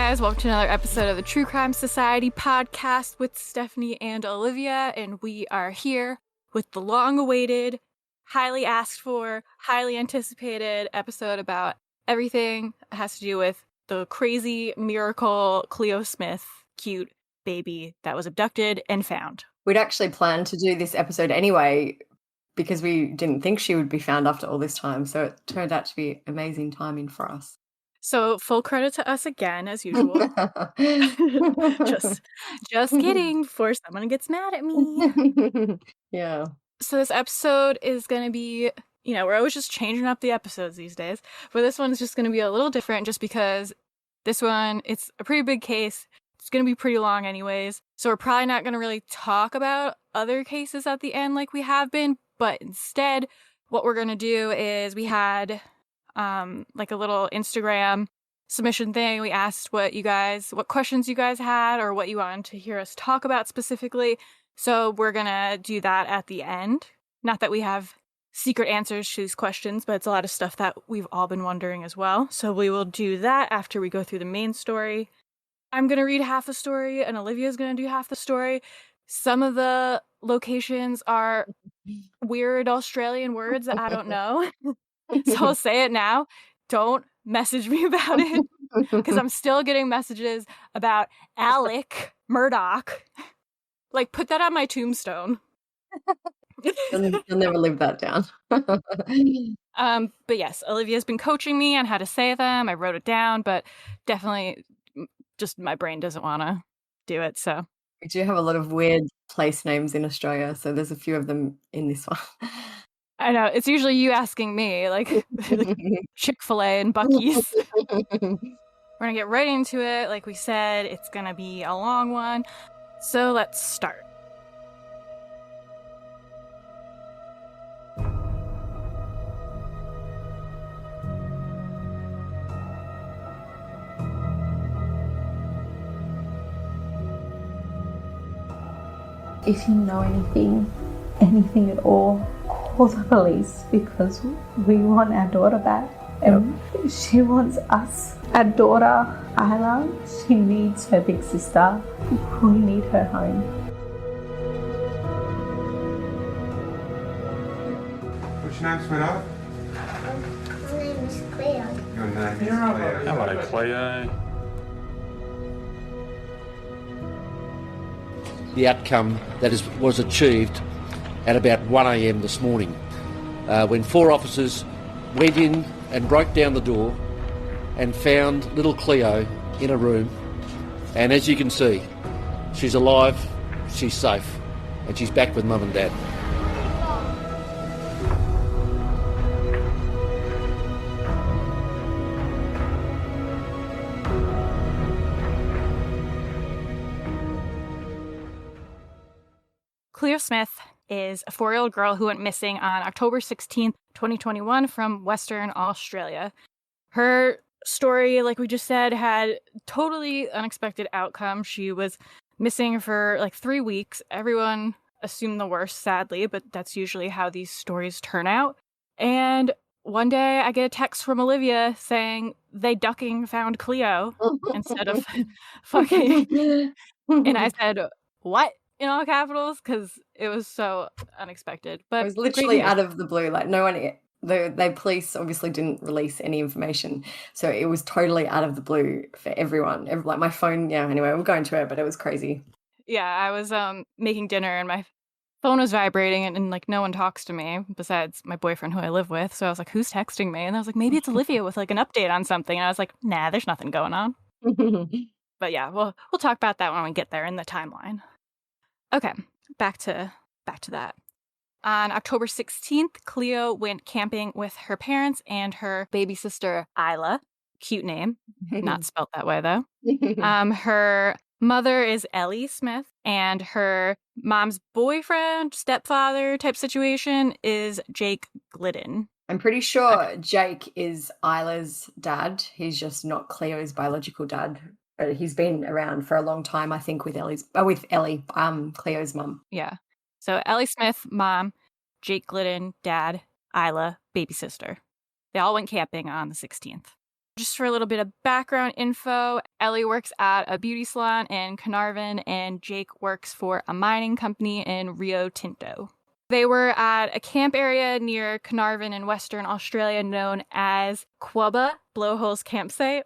guys, welcome to another episode of the True Crime Society podcast with Stephanie and Olivia, and we are here with the long-awaited, highly asked for, highly anticipated episode about everything that has to do with the crazy miracle Cleo Smith cute baby that was abducted and found. We'd actually planned to do this episode anyway because we didn't think she would be found after all this time, so it turned out to be amazing timing for us. So full credit to us again, as usual. just kidding, before someone gets mad at me. Yeah. So this episode is going to be, we're always just changing up the episodes these days, but this one is just going to be a little different just because this one, it's a pretty big case. It's going to be pretty long anyways, so we're probably not going to really talk about other cases at the end like we have been, but instead, what we're going to do is we had like a little Instagram submission thing. We asked what questions you guys had or what you wanted to hear us talk about specifically. So we're going to do that at the end. Not that we have secret answers to these questions, but it's a lot of stuff that we've all been wondering as well. So we will do that after we go through the main story. I'm going to read half the story and Olivia's going to do half the story. Some of the locations are weird Australian words that I don't know. So I'll say it now. Don't message me about it because I'm still getting messages about Alec Murdoch. Like, put that on my tombstone. You'll never live that down. But yes, Olivia's been coaching me on how to say them. I wrote it down, but definitely just my brain doesn't want to do it. So We do have a lot of weird place names in Australia, so there's a few of them in this one. I know, it's usually you asking me, like Chick-fil-A and Buc-ee's. We're gonna get right into it. Like we said, it's gonna be a long one. So let's start. If you know anything at all, call the police because we want our daughter back. And she wants us. Our daughter, Isla, she needs her big sister. We need her home. What's your name, sweetheart? My name is Cleo. Your name is Cleo. Hello, Cleo. The outcome that was achieved at about 1 a.m. this morning when 4 officers went in and broke down the door and found little Cleo in a room, and as you can see, she's alive, she's safe, and she's back with Mum and Dad. Cleo Smith is a 4-year-old girl who went missing on October 16th, 2021 from Western Australia. Her story, like we just said, had totally unexpected outcome. She was missing for like 3 weeks. Everyone assumed the worst, sadly, but that's usually how these stories turn out. And one day I get a text from Olivia saying they ducking found Cleo instead of fucking. And I said, what? In all capitals, because it was so unexpected. But It was literally out of the blue. Like, no one, the police obviously didn't release any information, so it was totally out of the blue for everyone. Like my phone, anyway, I'm going to it, but it was crazy. Yeah, I was making dinner and my phone was vibrating and like no one talks to me besides my boyfriend who I live with. So I was like, who's texting me? And I was like, maybe it's Olivia with like an update on something. And I was like, nah, there's nothing going on. But yeah, we'll talk about that when we get there in the timeline. Okay, back to that. On October 16th, Cleo went camping with her parents and her baby sister, Isla. Cute name. Not spelt that way, though. Her mother is Ellie Smith, and her mom's boyfriend, stepfather type situation is Jake Glidden. I'm pretty sure Jake is Isla's dad. He's just not Cleo's biological dad. But he's been around for a long time, I think, with Ellie, Cleo's mum. Yeah. So Ellie Smith, mom, Jake Glidden, dad, Isla, baby sister. They all went camping on the 16th. Just for a little bit of background info, Ellie works at a beauty salon in Carnarvon, and Jake works for a mining company in Rio Tinto. They were at a camp area near Carnarvon in Western Australia known as Quubba Blowhole's campsite.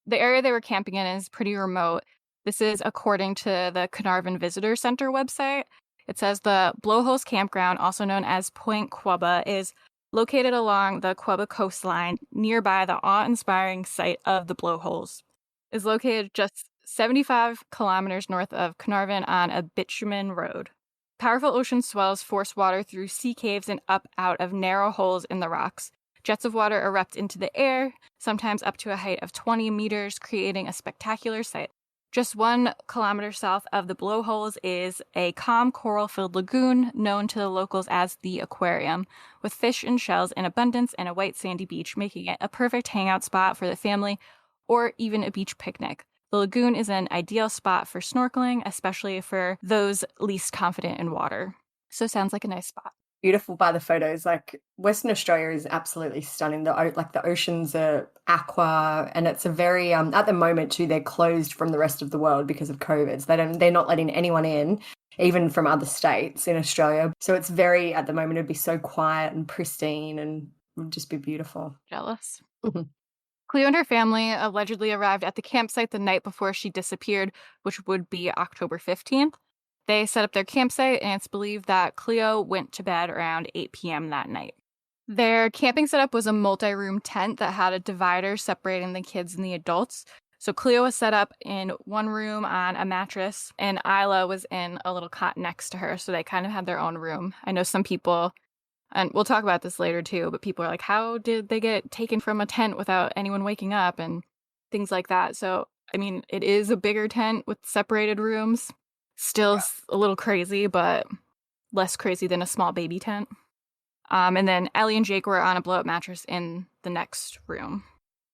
The area they were camping in is pretty remote. This is according to the Carnarvon Visitor Center website. It says the Blowhole's campground, also known as Point Quubba, is located along the Quubba coastline nearby the awe-inspiring site of the Blowholes. It is located just 75 kilometers north of Carnarvon on a bitumen road. Powerful ocean swells force water through sea caves and up out of narrow holes in the rocks. Jets of water erupt into the air, sometimes up to a height of 20 meters, creating a spectacular sight. Just 1 kilometer south of the Blowholes is a calm coral-filled lagoon known to the locals as the Aquarium, with fish and shells in abundance and a white sandy beach, making it a perfect hangout spot for the family or even a beach picnic. The lagoon is an ideal spot for snorkeling, especially for those least confident in water. So sounds like a nice spot. Beautiful by the photos. Like Western Australia is absolutely stunning. The oceans are aqua, and it's a very at the moment too, they're closed from the rest of the world because of COVID. So they're not letting anyone in, even from other states in Australia. So it's very, at the moment, it'd be so quiet and pristine and would just be beautiful. Jealous. Cleo and her family allegedly arrived at the campsite the night before she disappeared, which would be October 15th. They set up their campsite, and it's believed that Cleo went to bed around 8 p.m. that night. Their camping setup was a multi-room tent that had a divider separating the kids and the adults. So Cleo was set up in one room on a mattress, and Isla was in a little cot next to her, so they kind of had their own room. I know some people, and we'll talk about this later too, but people are like, how did they get taken from a tent without anyone waking up and things like that? So, I mean, it is a bigger tent with separated rooms. Still a little crazy, but less crazy than a small baby tent. And then Ellie and Jake were on a blow-up mattress in the next room.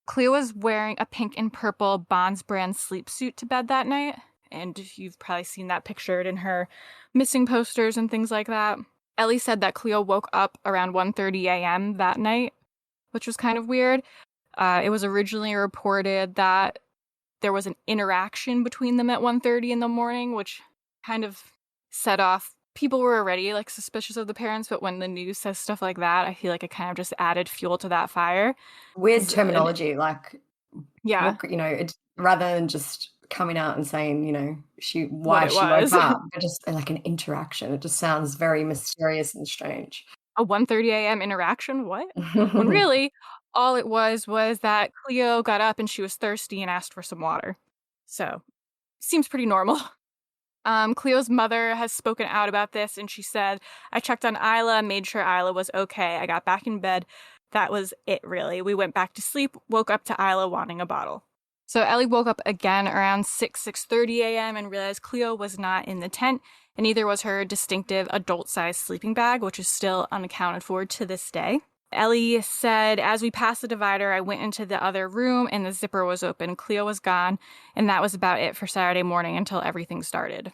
Cleo was wearing a pink and purple Bonds brand sleep suit to bed that night, and you've probably seen that pictured in her missing posters and things like that. Ellie said that Cleo woke up around 1:30 a.m. that night, which was kind of weird. It was originally reported that there was an interaction between them at 1:30 in the morning, which kind of set off. People were already like suspicious of the parents, but when the news says stuff like that, I feel like it kind of just added fuel to that fire. Weird terminology, yeah, it's rather than just coming out and saying, why she was. woke up, but just like an interaction. It just sounds very mysterious and strange. A 1:30 a.m. interaction? What? When really, all it was that Cleo got up and she was thirsty and asked for some water. So, seems pretty normal. Cleo's mother has spoken out about this, and she said, I checked on Isla, made sure Isla was okay. I got back in bed. That was it, really. We went back to sleep, woke up to Isla wanting a bottle. So Ellie woke up again around 6:30 a.m. and realized Cleo was not in the tent, and neither was her distinctive adult-sized sleeping bag, which is still unaccounted for to this day. Ellie said, as we passed the divider, I went into the other room and the zipper was open. Cleo was gone, and that was about it for Saturday morning until everything started.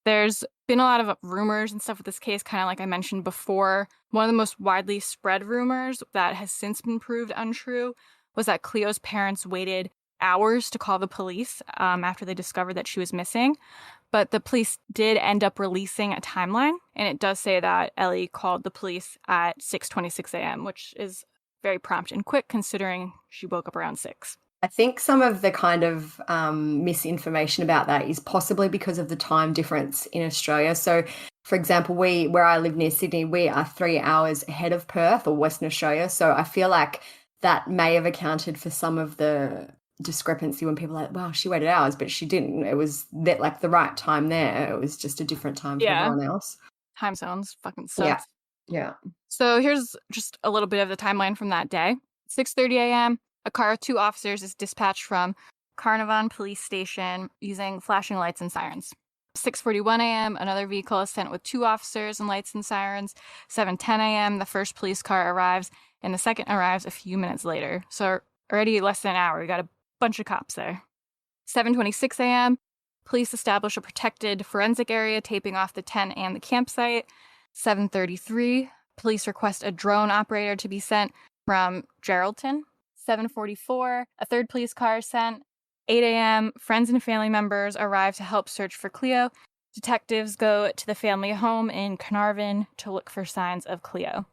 There's been a lot of rumors and stuff with this case, kind of like I mentioned before. One of the most widely spread rumors that has since been proved untrue was that Cleo's parents waited hours to call the police after they discovered that she was missing. But the police did end up releasing a timeline, and it does say that Ellie called the police at 6:26 a.m., which is very prompt and quick considering she woke up around 6. I think some of the kind of misinformation about that is possibly because of the time difference in Australia. So, for example, where I live near Sydney, we are 3 hours ahead of Perth or Western Australia. So I feel like that may have accounted for some of the discrepancy when people are like, well, she waited hours, but she didn't. It was that like the right time there. It was just a different time for everyone else. Time zones fucking sucks. Yeah. So here's just a little bit of the timeline from that day. 6:30 a.m., a car with 2 officers is dispatched from Carnarvon Police Station using flashing lights and sirens. 6:41 a.m., another vehicle is sent with 2 officers and lights and sirens. 7:10 a.m., the first police car arrives, and the second arrives a few minutes later. So already less than an hour, we got a bunch of cops there. 7:26 a.m., police establish a protected forensic area, taping off the tent and the campsite. 7:33, police request a drone operator to be sent from Geraldton. 7:44, a third police car is sent. 8 a.m., friends and family members arrive to help search for Cleo. Detectives go to the family home in Carnarvon to look for signs of Cleo.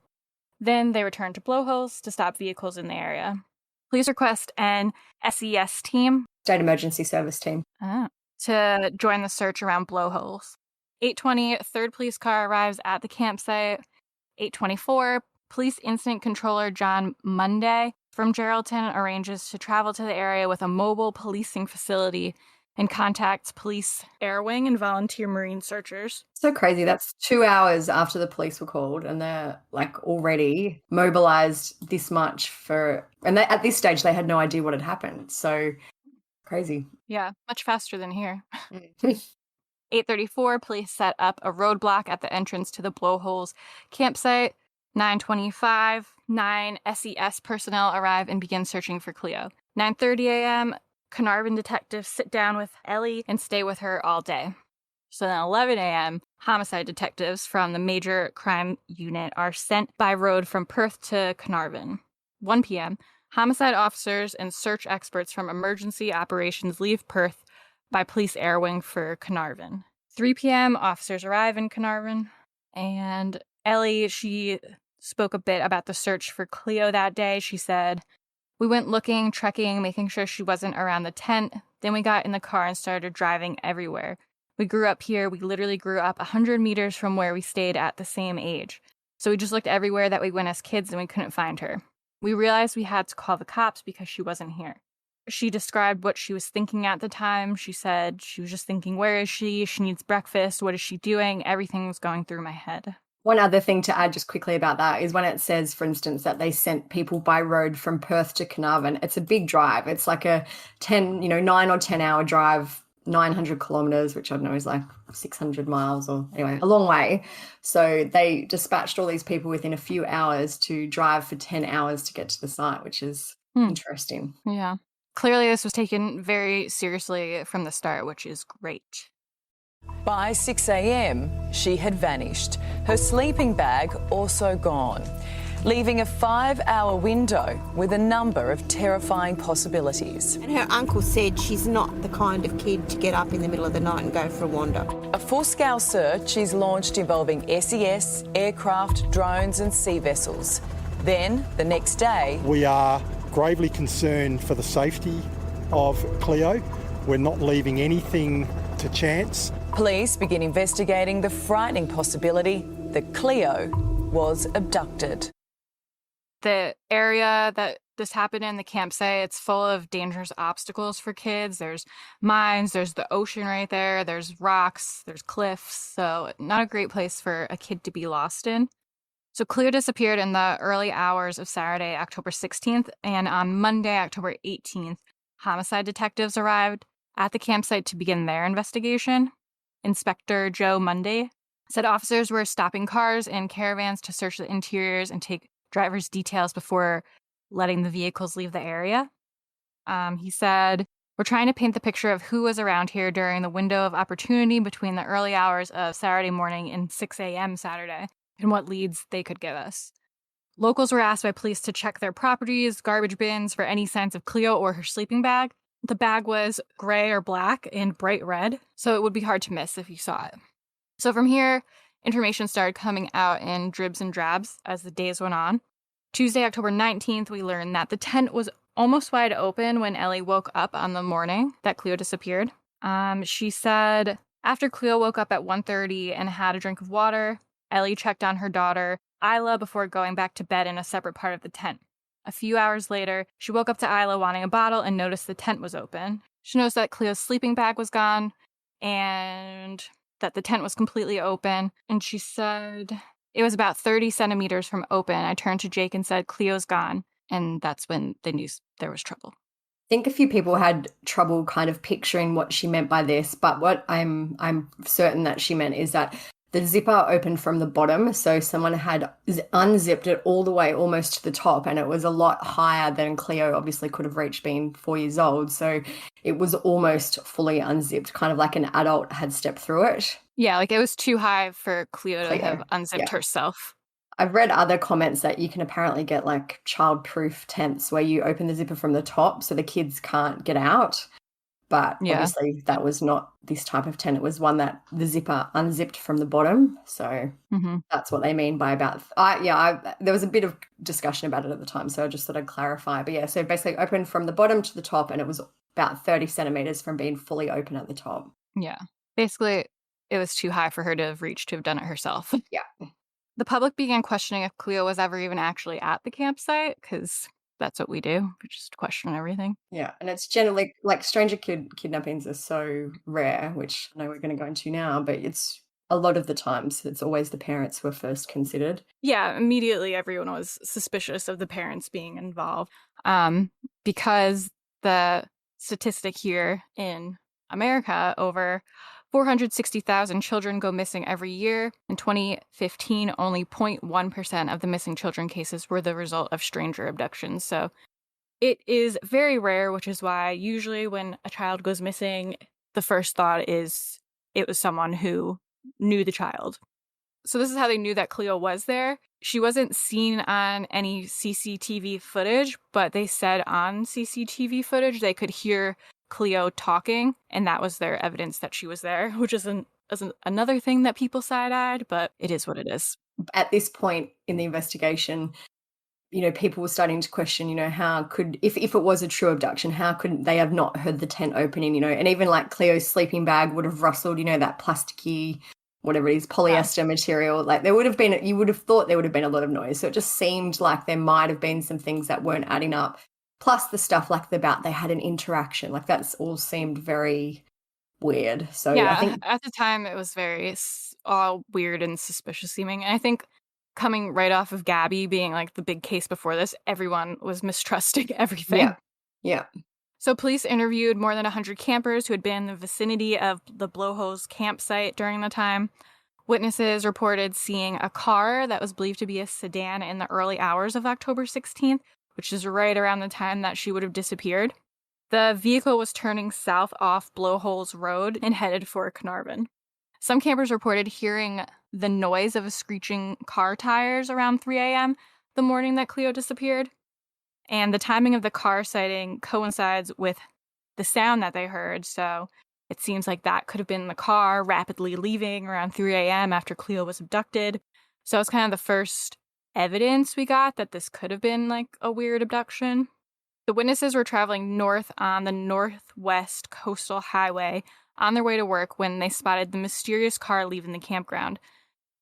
Then they return to blowholes to stop vehicles in the area. Police request an SES team, State Emergency Service Team, to join the search around blowholes. 8:20, a third police car arrives at the campsite. 8:24, police incident controller John Monday from Geraldton arranges to travel to the area with a mobile policing facility and contacts police air wing and volunteer marine searchers. So crazy. That's 2 hours after the police were called, and they're like already mobilized this much and at this stage they had no idea what had happened. So crazy. Yeah, much faster than here. Mm. 8:34, police set up a roadblock at the entrance to the blowholes campsite. 9:25, 9 SES personnel arrive and begin searching for Cleo. 9:30 a.m., Carnarvon detectives sit down with Ellie and stay with her all day. So then 11 a.m., homicide detectives from the Major Crime Unit are sent by road from Perth to Carnarvon. 1 p.m., homicide officers and search experts from emergency operations leave Perth by police air wing for Carnarvon. 3 p.m., officers arrive in Carnarvon, and Ellie, she spoke a bit about the search for Cleo that day. She said, "We went looking, trekking, making sure she wasn't around the tent. Then we got in the car and started driving everywhere. We grew up here. We literally grew up 100 meters from where we stayed at the same age. So we just looked everywhere that we went as kids and we couldn't find her. We realized we had to call the cops because she wasn't here." She described what she was thinking at the time. She said she was just thinking, where is she? She needs breakfast. What is she doing? Everything was going through my head. One other thing to add just quickly about that is when it says, for instance, that they sent people by road from Perth to Carnarvon, it's a big drive. It's like a 9 or 10 hour drive, 900 kilometres, which I don't know is like 600 miles or anyway, a long way. So they dispatched all these people within a few hours to drive for 10 hours to get to the site, which is interesting. Yeah. Clearly this was taken very seriously from the start, which is great. By 6 a.m, she had vanished. Her sleeping bag also gone, leaving a 5-hour window with a number of terrifying possibilities. And her uncle said she's not the kind of kid to get up in the middle of the night and go for a wander. A full-scale search is launched involving SES, aircraft, drones and sea vessels. Then, the next day... We are gravely concerned for the safety of Cleo. We're not leaving anything to chance. Police begin investigating the frightening possibility that Cleo was abducted. The area that this happened in, the campsite, it's full of dangerous obstacles for kids. There's mines, there's the ocean right there, there's rocks, there's cliffs. So not a great place for a kid to be lost in. So Cleo disappeared in the early hours of Saturday, October 16th, and on Monday, October 18th, homicide detectives arrived at the campsite to begin their investigation. Inspector Joe Monday said officers were stopping cars and caravans to search the interiors and take driver's details before letting the vehicles leave the area. He said, "We're trying to paint the picture of who was around here during the window of opportunity between the early hours of Saturday morning and 6 a.m. Saturday and what leads they could give us." Locals were asked by police to check their properties, garbage bins for any signs of Cleo or her sleeping bag. The bag was gray or black and bright red, so it would be hard to miss if you saw it. So from here, information started coming out in dribs and drabs as the days went on. Tuesday, October 19th, we learned that the tent was almost wide open when Ellie woke up on the morning that Cleo disappeared. She said after Cleo woke up at 1:30 and had a drink of water, Ellie checked on her daughter, Isla, before going back to bed in a separate part of the tent. A few hours later, she woke up to Isla wanting a bottle and noticed the tent was open. She noticed that Cleo's sleeping bag was gone and that the tent was completely open. And she said it was about 30 centimeters from open. I turned to Jake and said, "Cleo's gone." And that's when they knew there was trouble. I think a few people had trouble kind of picturing what she meant by this, but what I'm certain that she meant is that the zipper opened from the bottom, so someone had unzipped it all the way almost to the top, and it was a lot higher than Cleo obviously could have reached being 4 years old. So it was almost fully unzipped, kind of like an adult had stepped through it. Yeah, like it was too high for Cleo to have unzipped herself. I've read other comments that you can apparently get like child-proof tents where you open the zipper from the top so the kids can't get out. But obviously that was not this type of tent. It was one that the zipper unzipped from the bottom. So that's what they mean by about... there was a bit of discussion about it at the time, so I just thought I'd clarify. But yeah, so basically opened from the bottom to the top, and it was about 30 centimetres from being fully open at the top. Yeah. Basically, it was too high for her to have reached to have done it herself. Yeah. The public began questioning if Cleo was ever even actually at the campsite, because that's what we do. We just question everything. Yeah, and it's generally, like, stranger kidnappings are so rare, which I know we're going to go into now, but it's a lot of the times it's always the parents who are first considered. Yeah, immediately everyone was suspicious of the parents being involved, because the statistic here in America, over 460,000 children go missing every year. In 2015, only 0.1% of the missing children cases were the result of stranger abductions. So it is very rare, which is why usually when a child goes missing, the first thought is it was someone who knew the child. So this is how they knew that Cleo was there. She wasn't seen on any CCTV footage, but they said on CCTV footage they could hear Cleo talking, and that was their evidence that she was there, which isn't another thing that people side-eyed, but it is what it is. At this point in the investigation, people were starting to question, how could, if it was a true abduction, how could they have not heard the tent opening, and even like Cleo's sleeping bag would have rustled, that plasticky, whatever it is, polyester material. Like you would have thought there would have been a lot of noise. So it just seemed like there might have been some things that weren't adding up. Plus the stuff like they had an interaction, like that's all seemed very weird. So yeah, I think at the time it was very all weird and suspicious seeming. And I think coming right off of Gabby being like the big case before this, everyone was mistrusting everything. Yeah. So police interviewed more than 100 campers who had been in the vicinity of the Blowholes campsite during the time. Witnesses reported seeing a car that was believed to be a sedan in the early hours of October 16th, which is right around the time that she would have disappeared. The vehicle was turning south off Blowholes Road and headed for Carnarvon. Some campers reported hearing the noise of a screeching car tires around 3 a.m. the morning that Cleo disappeared. And the timing of the car sighting coincides with the sound that they heard, so it seems like that could have been the car rapidly leaving around 3 a.m. after Cleo was abducted. So it's kind of the first evidence we got that this could have been like a weird abduction. The witnesses were traveling north on the Northwest Coastal Highway on their way to work when they spotted the mysterious car leaving the campground.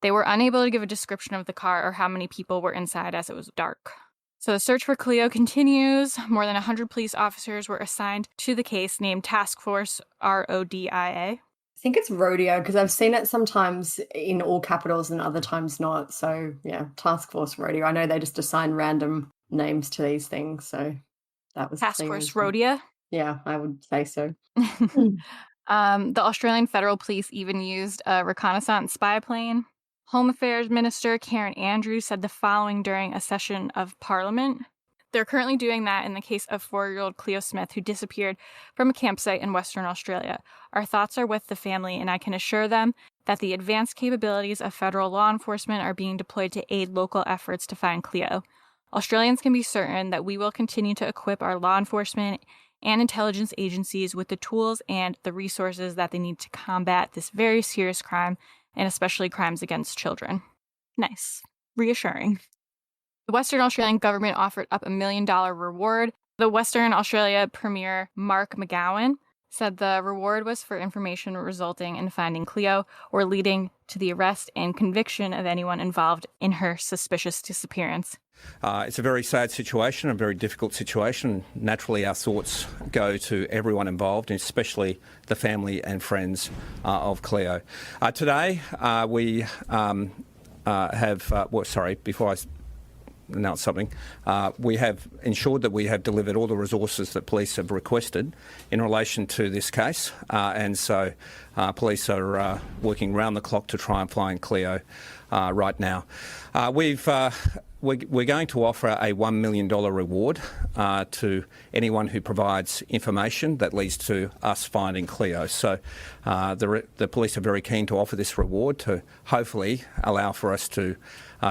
They were unable to give a description of the car or how many people were inside as it was dark. So the search for Cleo continues. More than 100 police officers were assigned to the case, named Task Force RODIA. I think it's rodeo because I've seen it sometimes in all capitals and other times not. So yeah, Task Force Rodeo. I know they just assign random names to these things. So that was Task Force Rodeo. Yeah, I would say so. The Australian Federal Police even used a reconnaissance spy plane. Home Affairs Minister Karen Andrews said the following during a session of Parliament. They're currently doing that in the case of 4-year-old Cleo Smith, who disappeared from a campsite in Western Australia. Our thoughts are with the family, and I can assure them that the advanced capabilities of federal law enforcement are being deployed to aid local efforts to find Cleo. Australians can be certain that we will continue to equip our law enforcement and intelligence agencies with the tools and the resources that they need to combat this very serious crime, and especially crimes against children. Nice. Reassuring. The Western Australian government offered up $1 million reward. The Western Australia Premier Mark McGowan said the reward was for information resulting in finding Cleo or leading to the arrest and conviction of anyone involved in her suspicious disappearance. It's a very sad situation, a very difficult situation. Naturally, our thoughts go to everyone involved, especially the family and friends of Cleo. Today, we before I announce something, we have ensured that we have delivered all the resources that police have requested in relation to this case, and so police are working round the clock to try and find Cleo right now. We've we're going to offer a $1 million reward to anyone who provides information that leads to us finding Cleo. So the police are very keen to offer this reward to hopefully allow for us to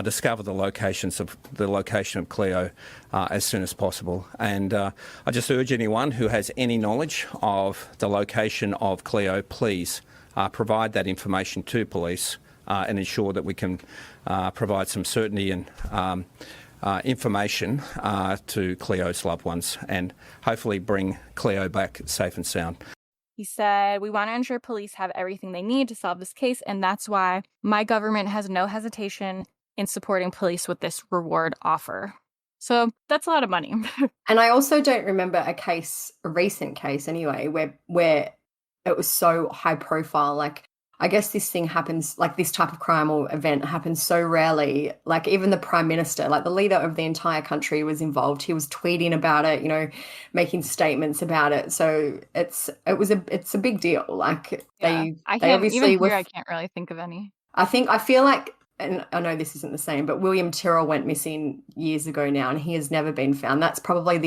discover the location of Cleo as soon as possible. And I just urge anyone who has any knowledge of the location of Cleo, please provide that information to police and ensure that we can provide some certainty and information to Cleo's loved ones and hopefully bring Cleo back safe and sound. He said, "We want to ensure police have everything they need to solve this case, and that's why my government has no hesitation in supporting police with this reward offer." So that's a lot of money. And I also don't remember a recent case anyway, where it was so high profile. Like, I guess this thing happens, like this type of crime or event happens so rarely. Like, even the Prime Minister, like the leader of the entire country, was involved. He was tweeting about it, making statements about it. So it's a big deal. Like, they obviously even here, I can't really think of any. I feel like, and I know this isn't the same, but William Tyrrell went missing years ago now, and he has never been found. That's probably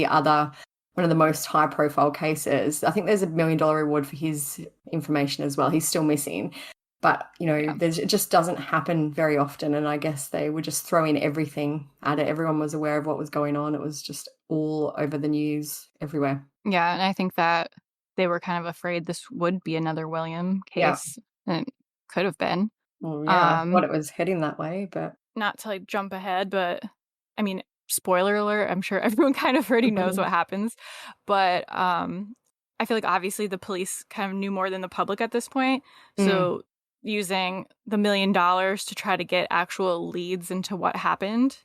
one of the most high-profile cases. I think there's $1 million reward for his information as well. He's still missing. But, it just doesn't happen very often, and I guess they were just throwing everything at it. Everyone was aware of what was going on. It was just all over the news everywhere. Yeah, and I think that they were kind of afraid this would be another William case. Yeah. And it could have been. Well, yeah, I thought it was heading that way, but... Not to, jump ahead, but, I mean... Spoiler alert, I'm sure everyone kind of already knows what happens. But I feel like obviously the police kind of knew more than the public at this point. So using the $1 million to try to get actual leads into what happened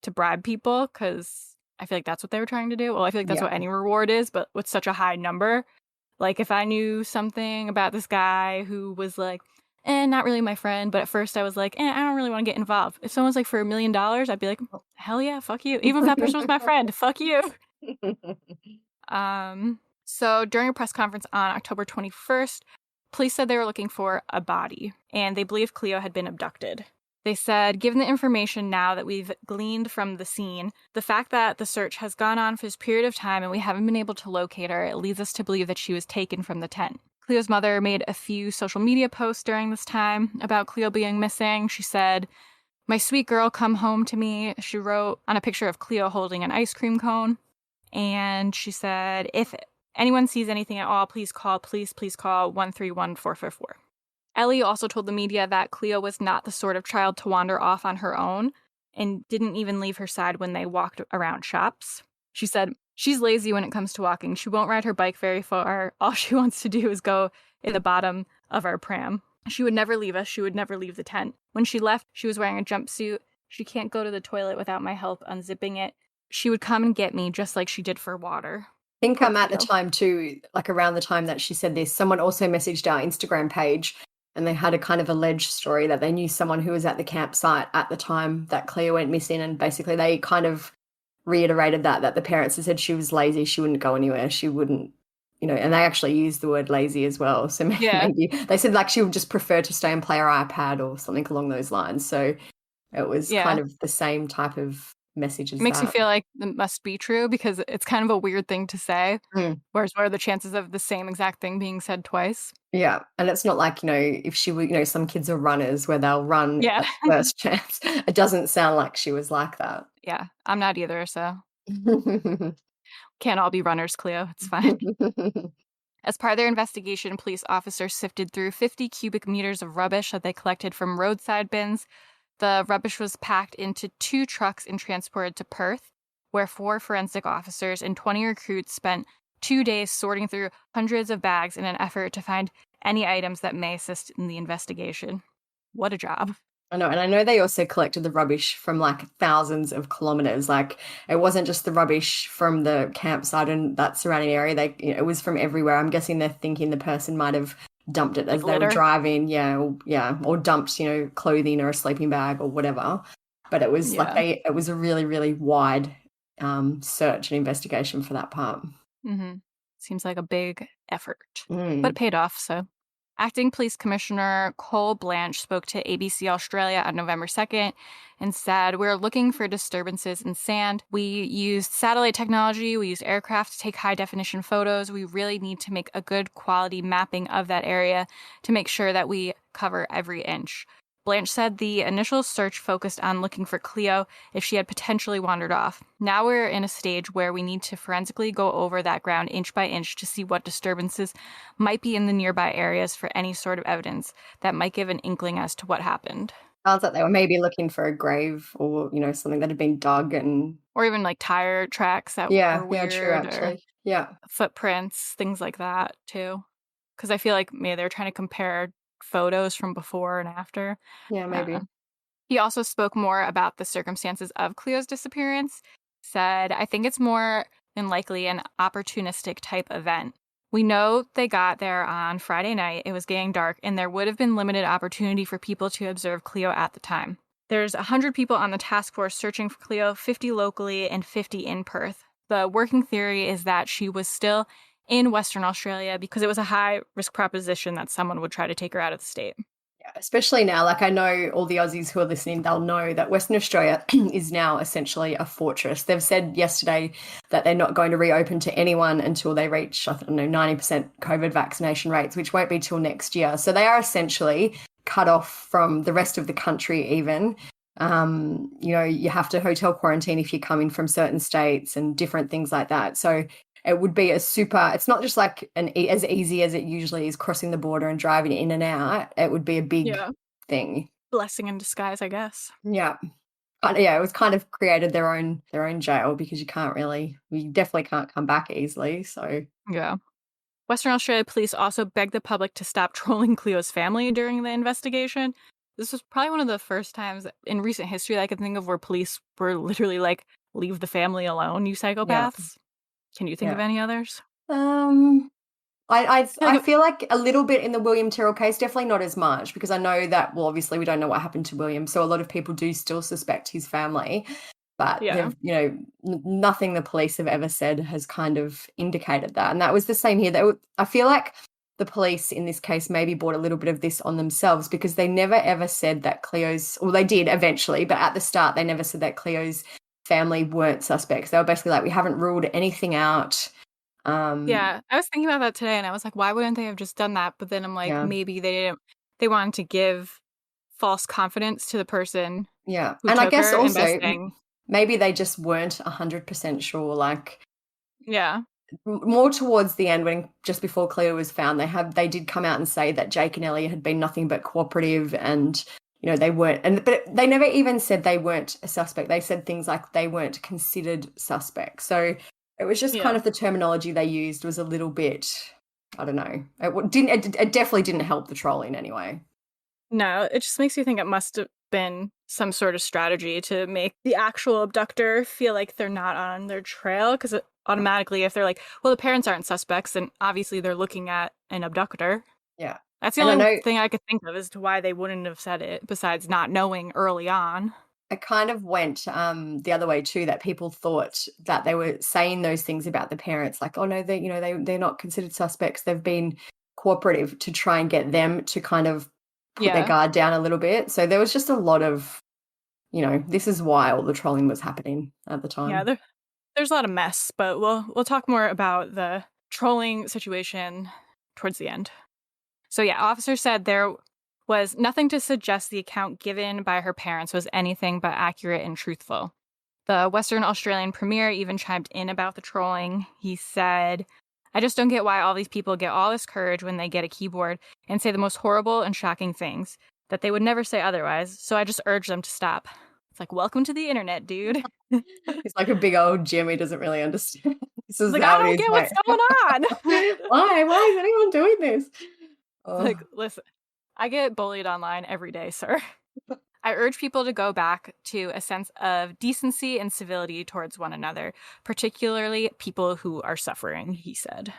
to bribe people, because I feel like that's what they were trying to do. Well, I feel like that's what any reward is, but with such a high number. Like, if I knew something about this guy who was like, not really my friend, but at first I was like, I don't really want to get involved. If someone's like, for $1 million, I'd be like, hell yeah, fuck you. Even if that person was my friend, fuck you. So during a press conference on October 21st, police said they were looking for a body, and they believed Cleo had been abducted. They said, given the information now that we've gleaned from the scene, the fact that the search has gone on for this period of time and we haven't been able to locate her, it leads us to believe that she was taken from the tent. Cleo's mother made a few social media posts during this time about Cleo being missing. She said, "My sweet girl, come home to me." She wrote on a picture of Cleo holding an ice cream cone. And she said, "If anyone sees anything at all, please call 131-444. Ellie also told the media that Cleo was not the sort of child to wander off on her own and didn't even leave her side when they walked around shops. She said, "She's lazy when it comes to walking. She won't ride her bike very far. All she wants to do is go in the bottom of our pram. She would never leave us. She would never leave the tent. When she left, she was wearing a jumpsuit. She can't go to the toilet without my help unzipping it. She would come and get me just like she did for water." I think at the time too, like around the time that she said this, someone also messaged our Instagram page, and they had a kind of alleged story that they knew someone who was at the campsite at the time that Cleo went missing, and basically they kind of reiterated that the parents had said she was lazy, she wouldn't go anywhere, she wouldn't, and they actually used the word lazy as well. So maybe they said like she would just prefer to stay and play her iPad or something along those lines. So it was kind of the same type of message as It makes that. you feel like it must be true, because it's kind of a weird thing to say. Whereas what are the chances of the same exact thing being said twice? Yeah, and it's not like, if she were, some kids are runners where they'll run at first chance. It doesn't sound like she was like that. Yeah, I'm not either, so can't all be runners, Cleo. It's fine. As part of their investigation, police officers sifted through 50 cubic meters of rubbish that they collected from roadside bins. The rubbish was packed into 2 trucks and transported to Perth, where 4 forensic officers and 20 recruits spent 2 days sorting through hundreds of bags in an effort to find any items that may assist in the investigation. What a job. I know, and I know they also collected the rubbish from like thousands of kilometres. Like, it wasn't just the rubbish from the campsite and that surrounding area. It was from everywhere. I'm guessing they're thinking the person might have dumped it as they were driving, or dumped, clothing or a sleeping bag or whatever. But it was it was a really, really wide search and investigation for that part. Seems like a big effort, but it paid off. So Acting Police Commissioner Cole Blanche spoke to ABC Australia on November 2nd and said, "We're looking for disturbances in sand. We used satellite technology. We used aircraft to take high-definition photos. We really need to make a good quality mapping of that area to make sure that we cover every inch." Blanche said the initial search focused on looking for Cleo if she had potentially wandered off. Now we're in a stage where we need to forensically go over that ground inch by inch to see what disturbances might be in the nearby areas for any sort of evidence that might give an inkling as to what happened. Sounds like they were maybe looking for a grave or, something that had been dug and... Or even like tire tracks that were weird. Yeah, true, actually. Yeah. Footprints, things like that too. Because I feel like maybe they're trying to compare photos from before and after. Yeah, maybe. He also spoke more about the circumstances of Cleo's disappearance. Said, "I think it's more than likely an opportunistic type event. We know they got there on Friday night. It was getting dark, and there would have been limited opportunity for people to observe Cleo at the time. There's 100 people on the task force searching for Cleo, 50 locally and 50 in Perth. The working theory is that she was still in Western Australia because it was a high-risk proposition that someone would try to take her out of the state." Yeah, especially now, I know all the Aussies who are listening, they'll know that Western Australia is now essentially a fortress. They've said yesterday that they're not going to reopen to anyone until they reach, 90% COVID vaccination rates, which won't be till next year. So they are essentially cut off from the rest of the country even. You have to hotel quarantine if you're coming from certain states and different things like that. So it would be it's not just like as easy as it usually is crossing the border and driving in and out. It would be a big thing. Blessing in disguise, I guess. Yeah. But yeah, it was kind of created their own jail because you definitely can't come back easily. So yeah. Western Australia police also begged the public to stop trolling Cleo's family during the investigation. This was probably one of the first times in recent history that I could think of where police were literally like, "Leave the family alone, you psychopaths." Yeah. Can you think of any others? I feel like a little bit in the William Terrell case, definitely not as much, because I know that, well, obviously we don't know what happened to William, so a lot of people do still suspect his family, but nothing the police have ever said has kind of indicated that, and that was the same here. I feel like the police in this case maybe brought a little bit of this on themselves because they never ever said that they did eventually, but at the start they never said that Cleo's family weren't suspects. They were basically like, we haven't ruled anything out. Yeah, I was thinking about that today and I was like, why wouldn't they have just done that? But then I'm like, maybe they wanted to give false confidence to the person. Yeah. Who and took I guess her, also investing. Maybe they just weren't 100% sure. Like, yeah, more towards the end, when just before Cleo was found, they did come out and say that Jake and Ellie had been nothing but cooperative, and they weren't, but they never even said they weren't a suspect. They said things like they weren't considered suspects. So it was just kind of the terminology they used was a little bit, I don't know. It definitely didn't help the trolling anyway. No, it just makes you think it must have been some sort of strategy to make the actual abductor feel like they're not on their trail, because automatically if they're like, well, the parents aren't suspects, then obviously they're looking at an abductor. Yeah. That's the only thing I could think of as to why they wouldn't have said it, besides not knowing early on. It kind of went the other way too, that people thought that they were saying those things about the parents, like, oh no, they're not considered suspects. They've been cooperative, to try and get them to kind of put their guard down a little bit. So there was just a lot of, this is why all the trolling was happening at the time. Yeah, there's a lot of mess, but we'll talk more about the trolling situation towards the end. So yeah, officers said there was nothing to suggest the account given by her parents was anything but accurate and truthful. The Western Australian Premier even chimed in about the trolling. He said, "I just don't get why all these people get all this courage when they get a keyboard and say the most horrible and shocking things that they would never say otherwise, so I just urge them to stop." It's like, welcome to the internet, dude. He's like a big old Jim. He doesn't really understand. This is like, I don't get what's going on. Why is anyone doing this? Like, listen, I get bullied online every day, sir. I urge people to go back to a sense of decency and civility towards one another, particularly people who are suffering, he said.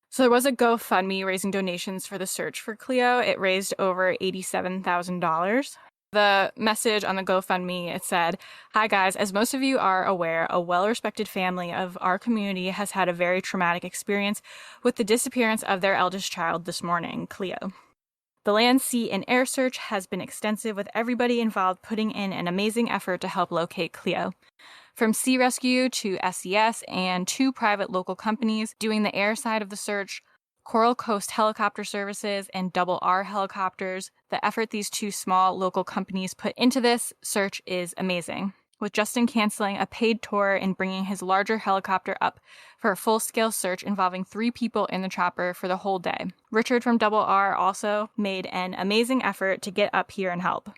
So there was a GoFundMe raising donations for the search for Cleo. It raised over $87,000. The message on the GoFundMe, it said, "Hi guys, as most of you are aware, a well-respected family of our community has had a very traumatic experience with the disappearance of their eldest child this morning, Cleo. The land, sea, and air search has been extensive, with everybody involved putting in an amazing effort to help locate Cleo. From Sea Rescue to SES and 2 private local companies doing the air side of the search, Coral Coast Helicopter Services and Double R Helicopters, the effort these 2 small local companies put into this search is amazing, with Justin canceling a paid tour and bringing his larger helicopter up for a full-scale search involving 3 people in the chopper for the whole day. Richard from Double R also made an amazing effort to get up here and help.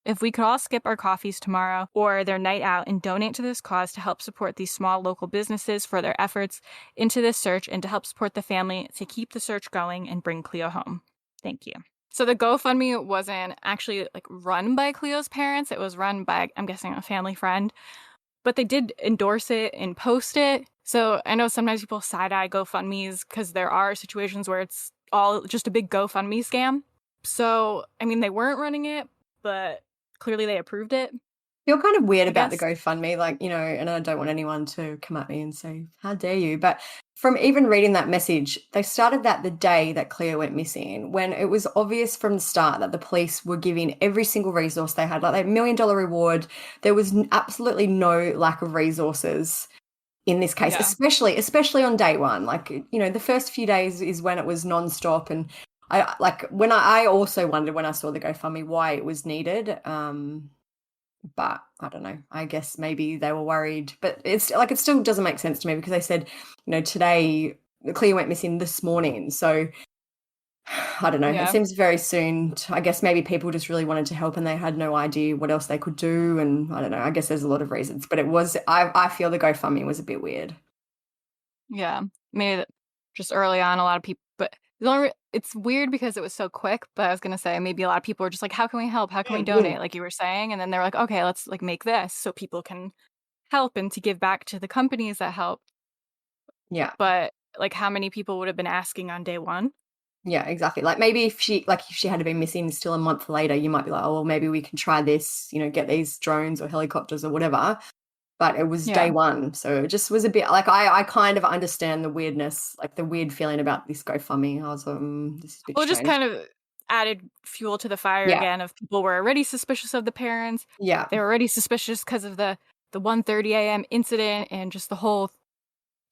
If we could all skip our coffees tomorrow or their night out and donate to this cause to help support these small local businesses for their efforts into this search and to help support the family to keep the search going and bring Cleo home. Thank you. So the GoFundMe wasn't actually run by Cleo's parents. It was run by, I'm guessing, a family friend. But they did endorse it and post it. So I know sometimes people side-eye GoFundMes because there are situations where it's all just a big GoFundMe scam. So, I mean, they weren't running it, but clearly they approved it. Feel kind of weird about the GoFundMe, and I don't want anyone to come at me and say, how dare you? But from even reading that message, they started that the day that Cleo went missing, when it was obvious from the start that the police were giving every single resource they had, like that $1 million reward. There was absolutely no lack of resources in this case, especially on day one. The first few days is when it was nonstop. And I also wondered when I saw the GoFundMe why it was needed. But I don't know. I guess maybe they were worried. But it's it still doesn't make sense to me because they said, today Cleo went missing this morning. So I don't know. Yeah. It seems very soon. I guess maybe people just really wanted to help and they had no idea what else they could do. And I don't know. I guess there's a lot of reasons. But it was, I feel the GoFundMe was a bit weird. Yeah. Maybe just early on, a lot of people, but it's weird because it was so quick, but I was going to say maybe a lot of people were just like, how can we help? How can we donate? Like you were saying. And then they're like, okay, let's make this so people can help and to give back to the companies that help. Yeah. But how many people would have been asking on day one? Yeah, exactly. Maybe if she had been missing still a month later, you might be like, oh, well, maybe we can try this, get these drones or helicopters or whatever. But it was day one. So it just was a bit I kind of understand the weirdness, the weird feeling about this GoFundMe. I was this is a bit strange. Just kind of added fuel to the fire again of people were already suspicious of the parents. Yeah. They were already suspicious because of the 1:30 a.m. incident and just the whole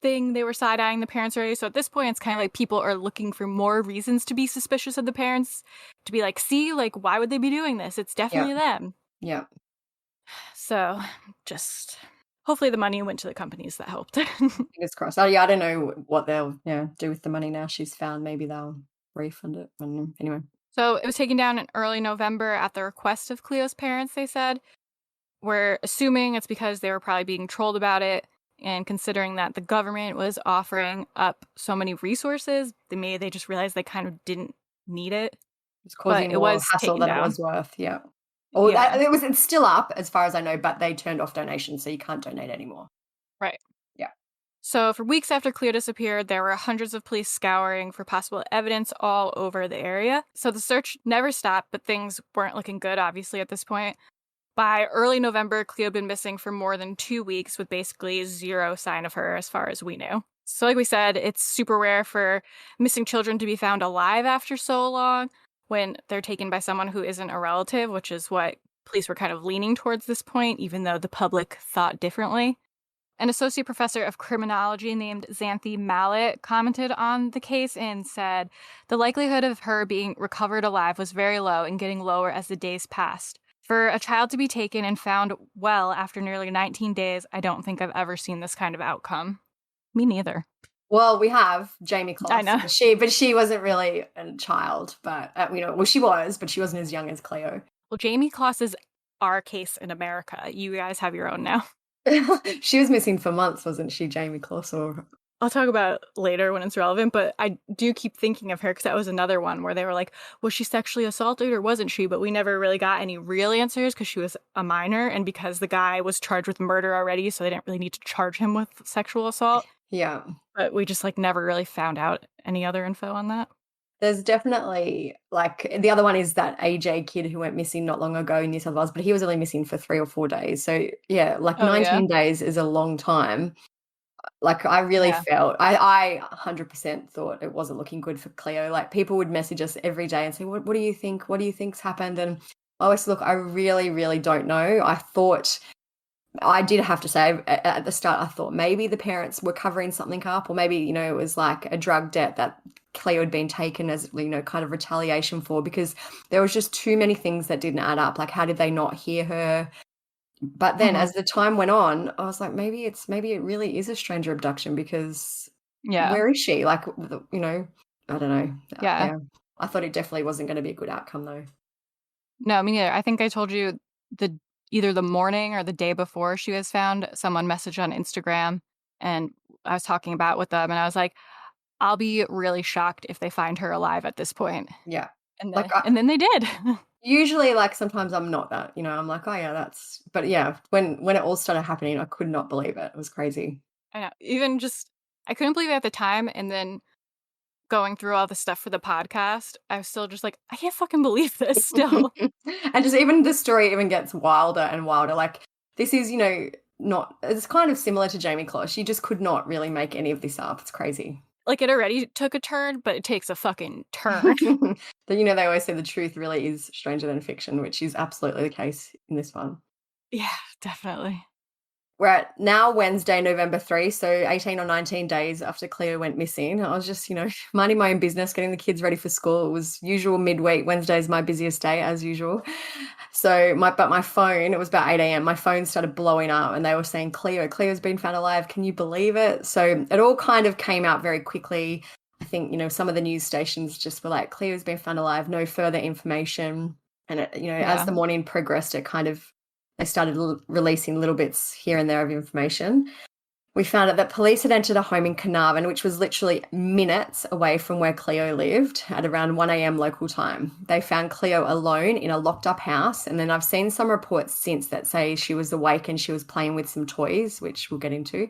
thing. They were side-eyeing the parents already. So at this point, it's kind of people are looking for more reasons to be suspicious of the parents, to be see, why would they be doing this? It's definitely them. Yeah. So just hopefully the money went to the companies that helped. Fingers crossed. Oh, yeah, I don't know what they'll do with the money now she's found. Maybe they'll refund it. I don't know. Anyway. So it was taken down in early November at the request of Cleo's parents, they said. We're assuming it's because they were probably being trolled about it, and considering that the government was offering up so many resources, they just realized they kind of didn't need it. It's causing more hassle than it was worth, yeah. Or it's still up as far as I know, but they turned off donations, so you can't donate anymore. Right. Yeah. So for weeks after Cleo disappeared, there were hundreds of police scouring for possible evidence all over the area. So the search never stopped, but things weren't looking good, obviously, at this point. By early November, Cleo had been missing for more than 2 weeks with basically zero sign of her as far as we knew. So like we said, it's super rare for missing children to be found alive after so long when they're taken by someone who isn't a relative, which is what police were kind of leaning towards this point, even though the public thought differently. An associate professor of criminology named Xanthi Mallet commented on the case and said, the likelihood of her being recovered alive was very low and getting lower as the days passed. For a child to be taken and found well after nearly 19 days, I don't think I've ever seen this kind of outcome. Me neither. Well, we have Jamie Kloss. I know. She wasn't really a child, but she was, but she wasn't as young as Cleo. Well, Jamie Kloss is our case in America. You guys have your own now. She was missing for months, wasn't she, Jamie Kloss? Or I'll talk about it later when it's relevant, but I do keep thinking of her because that was another one where they were like, was she sexually assaulted or wasn't she? But we never really got any real answers because she was a minor and because the guy was charged with murder already, so they didn't really need to charge him with sexual assault. Yeah. But we just never really found out any other info on that. There's definitely the other one is that AJ kid who went missing not long ago in New South Wales, but he was only missing for 3 or 4 days. So yeah, 19 days is a long time. Like, I really Yeah. felt I 100% thought it wasn't looking good for Cleo. Like, people would message us every day and say, what do you think? What do you think's happened? And I always look, I really, really don't know. I did have to say at the start, I thought maybe the parents were covering something up, or maybe, it was like a drug debt that Cleo had been taken as, kind of retaliation for, because there was just too many things that didn't add up. Like, how did they not hear her? But then as the time went on, I was like, maybe it really is a stranger abduction, because where is she? Like, I don't know. Yeah. I thought it definitely wasn't going to be a good outcome, though. No, me neither. I think I told you either the morning or the day before she was found, someone messaged on Instagram, and I was talking about it with them, and I was like, I'll be really shocked if they find her alive at this point. Yeah. And then they did. Usually, like, sometimes I'm not that, I'm like, oh yeah, but yeah, when it all started happening, I could not believe it. It was crazy. I know. Even just, I couldn't believe it at the time, and then going through all the stuff for the podcast, I was still just like, I can't fucking believe this still. And just even the story even gets wilder and wilder. Like, this is, it's kind of similar to Jamie Closs. She just could not really make any of this up. It's crazy. Like, it already took a turn, but it takes a fucking turn. They always say the truth really is stranger than fiction, which is absolutely the case in this one. Yeah, definitely. We're at now Wednesday, November 3, so 18 or 19 days after Cleo went missing. I was just, minding my own business, getting the kids ready for school. It was usual midweek. Wednesday is my busiest day, as usual. So my phone, it was about 8 a.m. My phone started blowing up, and they were saying, Cleo's been found alive. Can you believe it? So it all kind of came out very quickly. I think, some of the news stations just were like, Cleo's been found alive, no further information. And, as the morning progressed, they started releasing little bits here and there of information. We found out that police had entered a home in Carnarvon, which was literally minutes away from where Cleo lived, at around 1 a.m. local time. They found Cleo alone in a locked-up house, and then I've seen some reports since that say she was awake and she was playing with some toys, which we'll get into.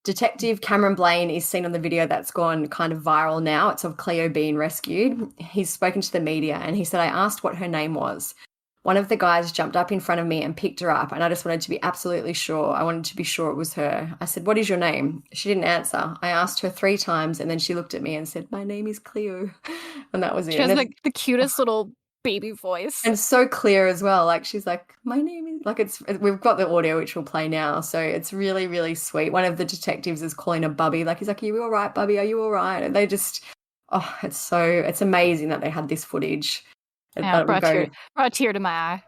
Detective Cameron Blaine is seen on the video that's gone kind of viral now. It's of Cleo being rescued. He's spoken to the media, and he said, I asked what her name was. One of the guys jumped up in front of me and picked her up, and I just wanted to be absolutely sure. I wanted to be sure it was her. I said, what is your name? She didn't answer. I asked her 3 times, and then she looked at me and said, my name is Cleo. And that was it. She has like the cutest little baby voice. And so clear as well. Like, she's like, my name is, like, we've got the audio, which we'll play now. So it's really, really sweet. One of the detectives is calling her Bubby. Like, he's like, are you all right, Bubby? Are you all right? And they just, it's amazing that they had this footage. Yeah, brought a tear to my eye.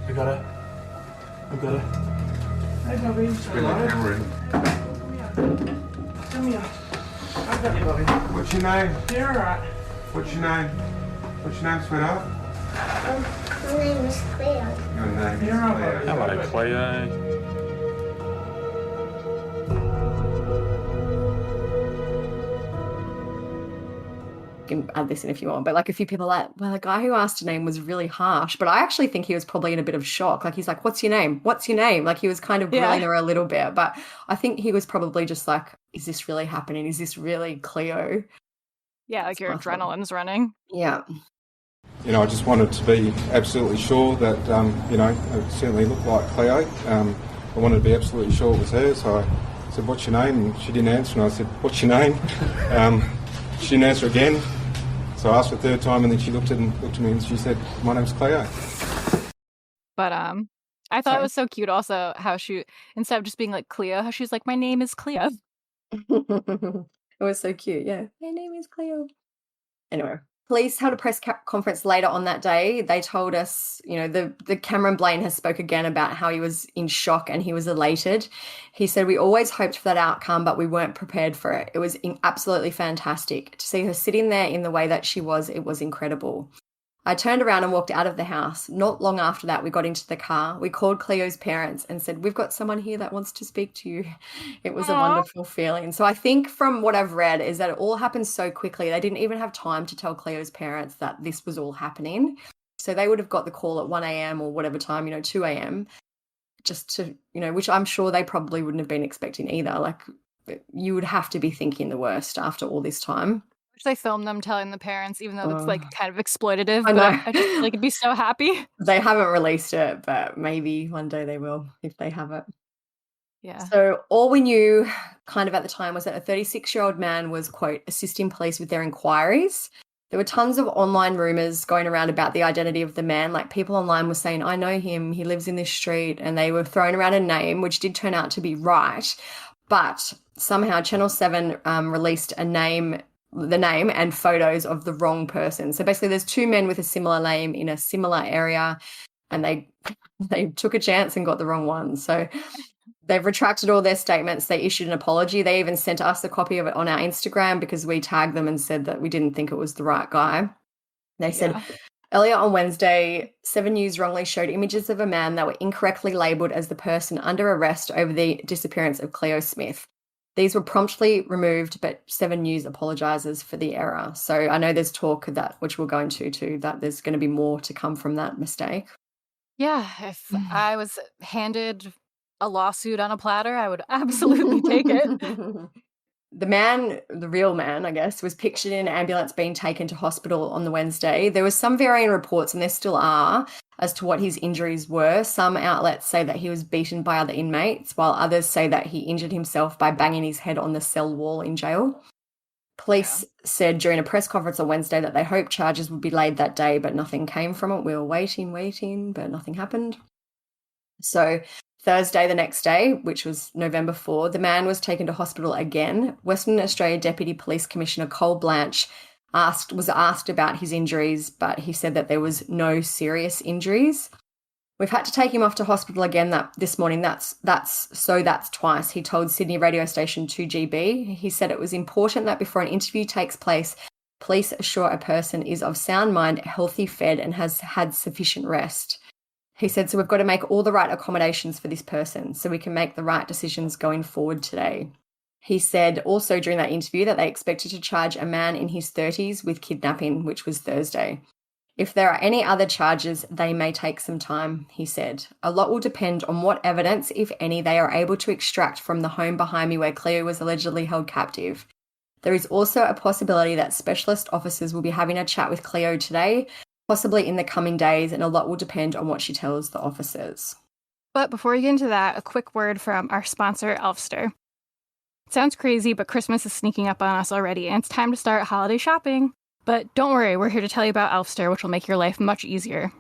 We got her. Hey, Bobby. Bring the camera in. Come here. I got you, Bobby. What's your name? You're all right. What's your name? What's your name, sweetheart? My name is Cleo. Your name is Cleo. Hello, Cleo. Can add this in if you want, but like a few people are like, well, the guy who asked her name was really harsh, but I actually think he was probably in a bit of shock. Like, he's like, what's your name? Like, he was kind of grilling her a little bit, but I think he was probably just like, is this really happening? Is this really Cleo? Yeah, like your adrenaline's running. Yeah. I just wanted to be absolutely sure that, it certainly looked like Cleo. I wanted to be absolutely sure it was her, so I said, what's your name? And she didn't answer, and I said, what's your name? She didn't answer again. So I asked her a 3rd time, and then she looked at me and she said, my name's Cleo. But I thought it was so cute also how she, instead of just being like Cleo, how she's like, my name is Cleo. It was so cute, yeah. My name is Cleo. Anyway, police held a press conference later on that day. They told us, the Cameron Blaine has spoke again about how he was in shock and he was elated. He said, we always hoped for that outcome, but we weren't prepared for it. It was absolutely fantastic. To see her sitting there in the way that she was, it was incredible. I turned around and walked out of the house. Not long after that, we got into the car. We called Cleo's parents and said, we've got someone here that wants to speak to you. It was a wonderful feeling. So I think from what I've read is that it all happened so quickly. They didn't even have time to tell Cleo's parents that this was all happening. So they would have got the call at 1 a.m. or whatever time, 2 a.m. just to, which I'm sure they probably wouldn't have been expecting either. Like, you would have to be thinking the worst after all this time. Wish they filmed them telling the parents, even though it's like kind of exploitative. I But know. I just feel like it'd be so happy. They haven't released it, but maybe one day they will if they have it. Yeah. So all we knew kind of at the time was that a 36-year-old man was, quote, assisting police with their inquiries. There were tons of online rumours going around about the identity of the man. Like people online were saying, I know him, he lives in this street, and they were throwing around a name, which did turn out to be right. But somehow Channel 7 released the name and photos of the wrong person. So basically there's two men with a similar name in a similar area, and they took a chance and got the wrong one. So they've retracted all their statements. They issued an apology. They even sent us a copy of it on our Instagram because we tagged them and said that we didn't think it was the right guy. They said, earlier on Wednesday, 7 News wrongly showed images of a man that were incorrectly labelled as the person under arrest over the disappearance of Cleo Smith. These were promptly removed, but 7 News apologises for the error. So I know there's talk of that, which we'll go into too, that there's going to be more to come from that mistake. Yeah, if I was handed a lawsuit on a platter, I would absolutely take it. The man, the real man, I guess, was pictured in an ambulance being taken to hospital on the Wednesday. There was some varying reports, and there still are, as to what his injuries were. Some outlets say that he was beaten by other inmates, while others say that he injured himself by banging his head on the cell wall in jail. Police said during a press conference on Wednesday that they hoped charges would be laid that day, but nothing came from it. We were waiting, but nothing happened. So Thursday, the next day, which was November 4, the man was taken to hospital again. Western Australia Deputy Police Commissioner Cole Blanche was asked about his injuries, but he said that there was no serious injuries. We've had to take him off to hospital again this morning. That's twice, he told Sydney radio station 2GB. He said it was important that before an interview takes place, police assure a person is of sound mind, healthy, fed, and has had sufficient rest. He said, so we've got to make all the right accommodations for this person so we can make the right decisions going forward today. He said also during that interview that they expected to charge a man in his 30s with kidnapping, which was Thursday. If there are any other charges, they may take some time, he said. A lot will depend on what evidence, if any, they are able to extract from the home behind me where Cleo was allegedly held captive. There is also a possibility that specialist officers will be having a chat with Cleo today, possibly in the coming days, and a lot will depend on what she tells the officers. But before we get into that, a quick word from our sponsor, Elfster. It sounds crazy, but Christmas is sneaking up on us already, and it's time to start holiday shopping. But don't worry, we're here to tell you about Elfster, which will make your life much easier.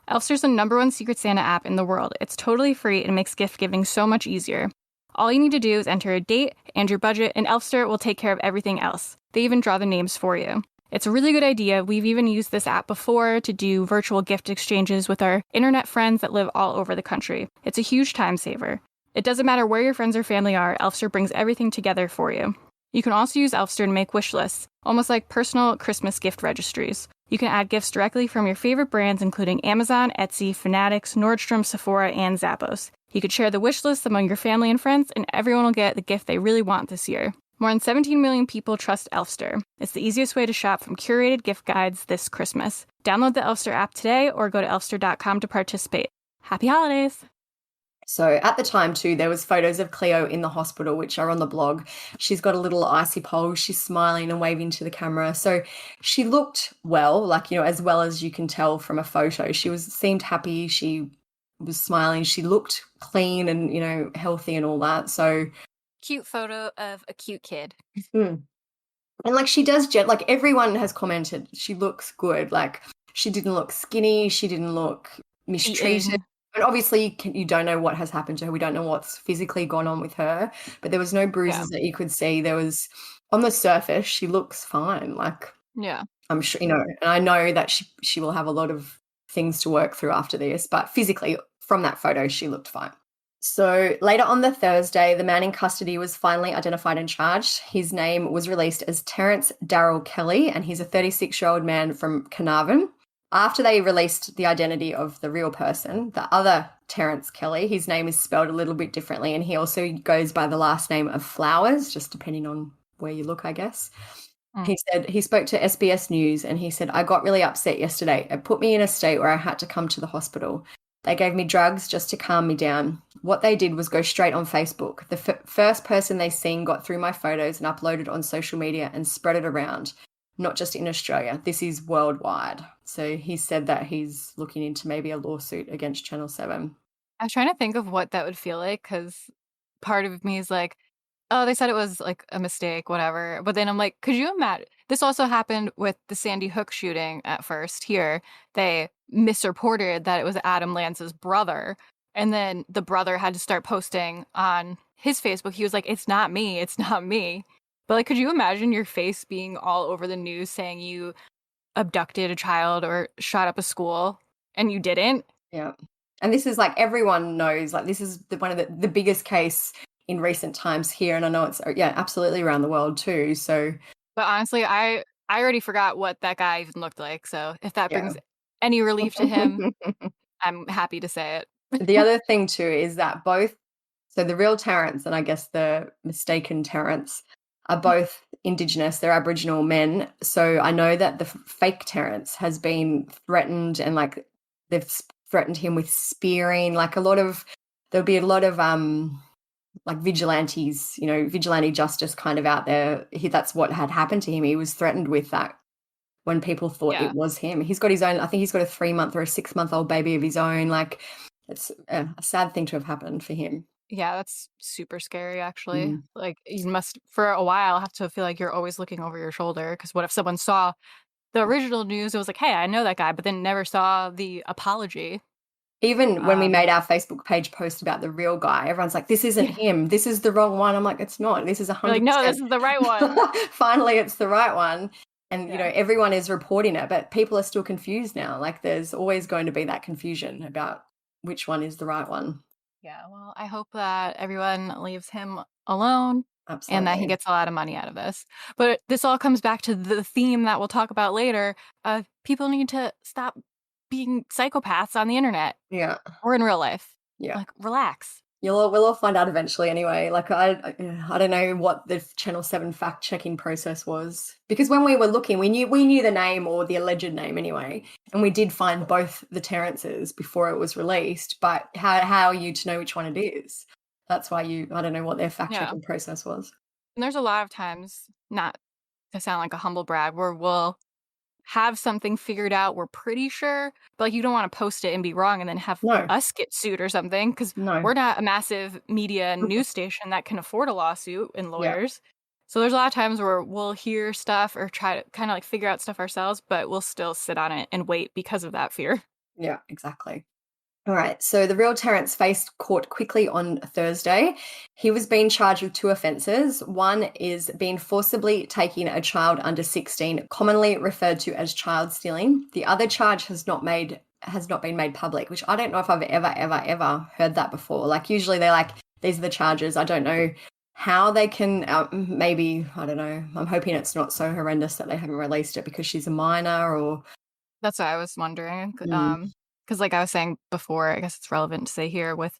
Elfster's the #1 Secret Santa app in the world. It's totally free and makes gift giving so much easier. All you need to do is enter a date and your budget, and Elfster will take care of everything else. They even draw the names for you. It's a really good idea. We've even used this app before to do virtual gift exchanges with our internet friends that live all over the country. It's a huge time saver. It doesn't matter where your friends or family are, Elfster brings everything together for you. You can also use Elfster to make wish lists, almost like personal Christmas gift registries. You can add gifts directly from your favorite brands, including Amazon, Etsy, Fanatics, Nordstrom, Sephora, and Zappos. You could share the wish list among your family and friends, and everyone will get the gift they really want this year. More than 17 million people trust Elfster. It's the easiest way to shop from curated gift guides this Christmas. Download the Elfster app today or go to elfster.com to participate. Happy holidays! So at the time too, there was photos of Cleo in the hospital, which are on the blog. She's got a little icy pulse. She's smiling and waving to the camera. So she looked well, as well as you can tell from a photo. She seemed happy. She was smiling. She looked clean and, healthy and all that. So cute photo of a cute kid. And she does, everyone has commented, she looks good. She didn't look skinny. She didn't look mistreated. And obviously you don't know what has happened to her. We don't know what's physically gone on with her, but there was no bruises that you could see. There was, on the surface, she looks fine. I'm sure, and I know that she will have a lot of things to work through after this, but physically from that photo, she looked fine. So later on the Thursday, the man in custody was finally identified and charged. His name was released as Terence Darrell Kelly, and he's a 36-year-old man from Carnarvon. After they released the identity of the real person, the other Terence Kelly, his name is spelled a little bit differently, and he also goes by the last name of Flowers, just depending on where you look, I guess. He said he spoke to SBS News, and he said, I got really upset yesterday. It put me in a state where I had to come to the hospital. They gave me drugs just to calm me down. What they did was go straight on Facebook. The first person they seen got through my photos and uploaded on social media and spread it around. not just in Australia. This is worldwide. So he said that he's looking into maybe a lawsuit against Channel 7. I was trying to think of what that would feel like, because part of me is like, oh, they said it was like a mistake, whatever. But then I'm like, could you imagine? This also happened with the Sandy Hook shooting at first here. They misreported that it was Adam Lance's brother. And then the brother had to start posting on his Facebook. He was like, it's not me. It's not me. But like, could you imagine your face being all over the news saying you abducted a child or shot up a school and you didn't? Yeah. And this is like, everyone knows, like, this is one of the biggest case in recent times here. And I know it's, absolutely around the world too. So, but honestly, I already forgot what that guy even looked like. So if that brings any relief to him, I'm happy to say it. The other thing too is that so the real Terrence and I guess the mistaken Terrence are both Indigenous. They're Aboriginal men. So I know that the fake Terrence has been threatened, and like they've threatened him with spearing. Like there'll be a lot of like vigilantes, vigilante justice kind of out there. That's what had happened to him. He was threatened with that when people thought it was him. He's got his own, I think he's got a 3-month or a 6-month-old baby of his own. Like, it's a sad thing to have happened for him. Yeah, that's super scary, actually. Like, you must, for a while, have to feel like you're always looking over your shoulder, because what if someone saw the original news, it was like, hey, I know that guy, but then never saw the apology. Even when we made our Facebook page post about the real guy, everyone's like, this isn't him. This is the wrong one. I'm like, it's not. This is 100%. Like, no, this is the right one. Finally, it's the right one. And, everyone is reporting it, but people are still confused now. Like, there's always going to be that confusion about which one is the right one. Yeah, well, I hope that everyone leaves him alone. Absolutely. And that he gets a lot of money out of this. But this all comes back to the theme that we'll talk about later. People need to stop being psychopaths on the internet. Yeah. Or in real life. Yeah. Like, relax. We'll all find out eventually anyway. Like, I don't know what the Channel 7 fact-checking process was. Because when we were looking, we knew the name, or the alleged name anyway. And we did find both the Terrences before it was released. But how are you to know which one it is? That's why I don't know what their fact-checking process was. And there's a lot of times, not to sound like a humble brag, where we'll have something figured out, we're pretty sure, but like, you don't want to post it and be wrong and then have us get sued or something, because we're not a massive media and news station that can afford a lawsuit and lawyers. So there's a lot of times where we'll hear stuff or try to kind of like figure out stuff ourselves, but we'll still sit on it and wait because of that fear. Yeah, exactly. All right, so the real Terrence faced court quickly on Thursday. He was being charged with 2 offences. One is being forcibly taking a child under 16, commonly referred to as child stealing. The other charge has not been made public, which I don't know if I've ever heard that before. Like, usually they're like, these are the charges. I don't know how they can, maybe, I don't know. I'm hoping it's not so horrendous that they haven't released it because she's a minor, or... That's what I was wondering. Because like I was saying before, I guess it's relevant to say here, with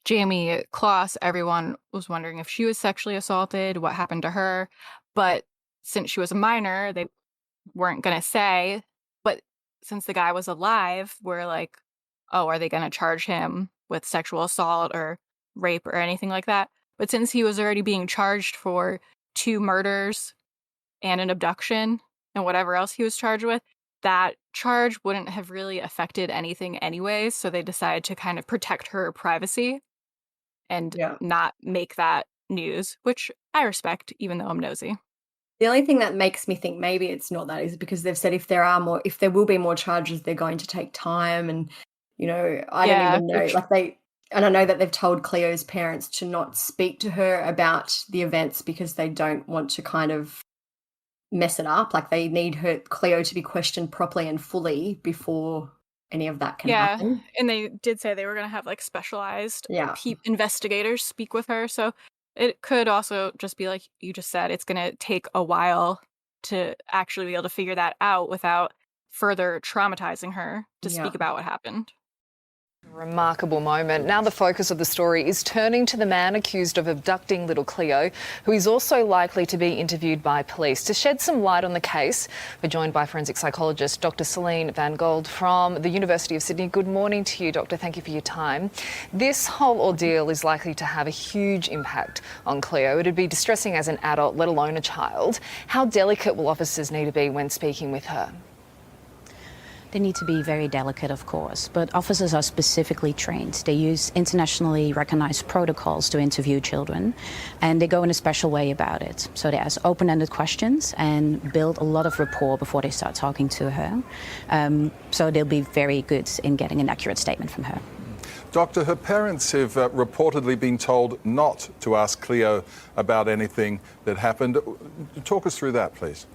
Jamie Kloss, everyone was wondering if she was sexually assaulted, what happened to her. But since she was a minor, they weren't going to say. But since the guy was alive, we're like, oh, are they going to charge him with sexual assault or rape or anything like that? But since he was already being charged for 2 murders and an abduction and whatever else he was charged with, that charge wouldn't have really affected anything anyways, so they decided to kind of protect her privacy and not make that news, which I respect, even though I'm nosy. The only thing that makes me think maybe it's not that is because they've said if there will be more charges, they're going to take time, and I don't even know. Like, and I know that they've told Cleo's parents to not speak to her about the events because they don't want to kind of mess it up. Like, they need Cleo to be questioned properly and fully before any of that can happen. And they did say they were going to have like specialized investigators speak with her, so it could also just be like you just said, it's going to take a while to actually be able to figure that out without further traumatizing her to speak about what happened. Remarkable moment. Now the focus of the story is turning to the man accused of abducting little Cleo, who is also likely to be interviewed by police. To shed some light on the case, we're joined by forensic psychologist Dr. Celine Van Gold from the University of Sydney. Good morning to you, Doctor. Thank you for your time. This whole ordeal is likely to have a huge impact on Cleo. It'd be distressing as an adult, let alone a child. How delicate will officers need to be when speaking with her? They need to be very delicate, of course, but officers are specifically trained. They use internationally recognized protocols to interview children, and they go in a special way about it. So they ask open-ended questions and build a lot of rapport before they start talking to her. So they'll be very good in getting an accurate statement from her. Doctor, her parents have reportedly been told not to ask Cleo about anything that happened. Talk us through that, please.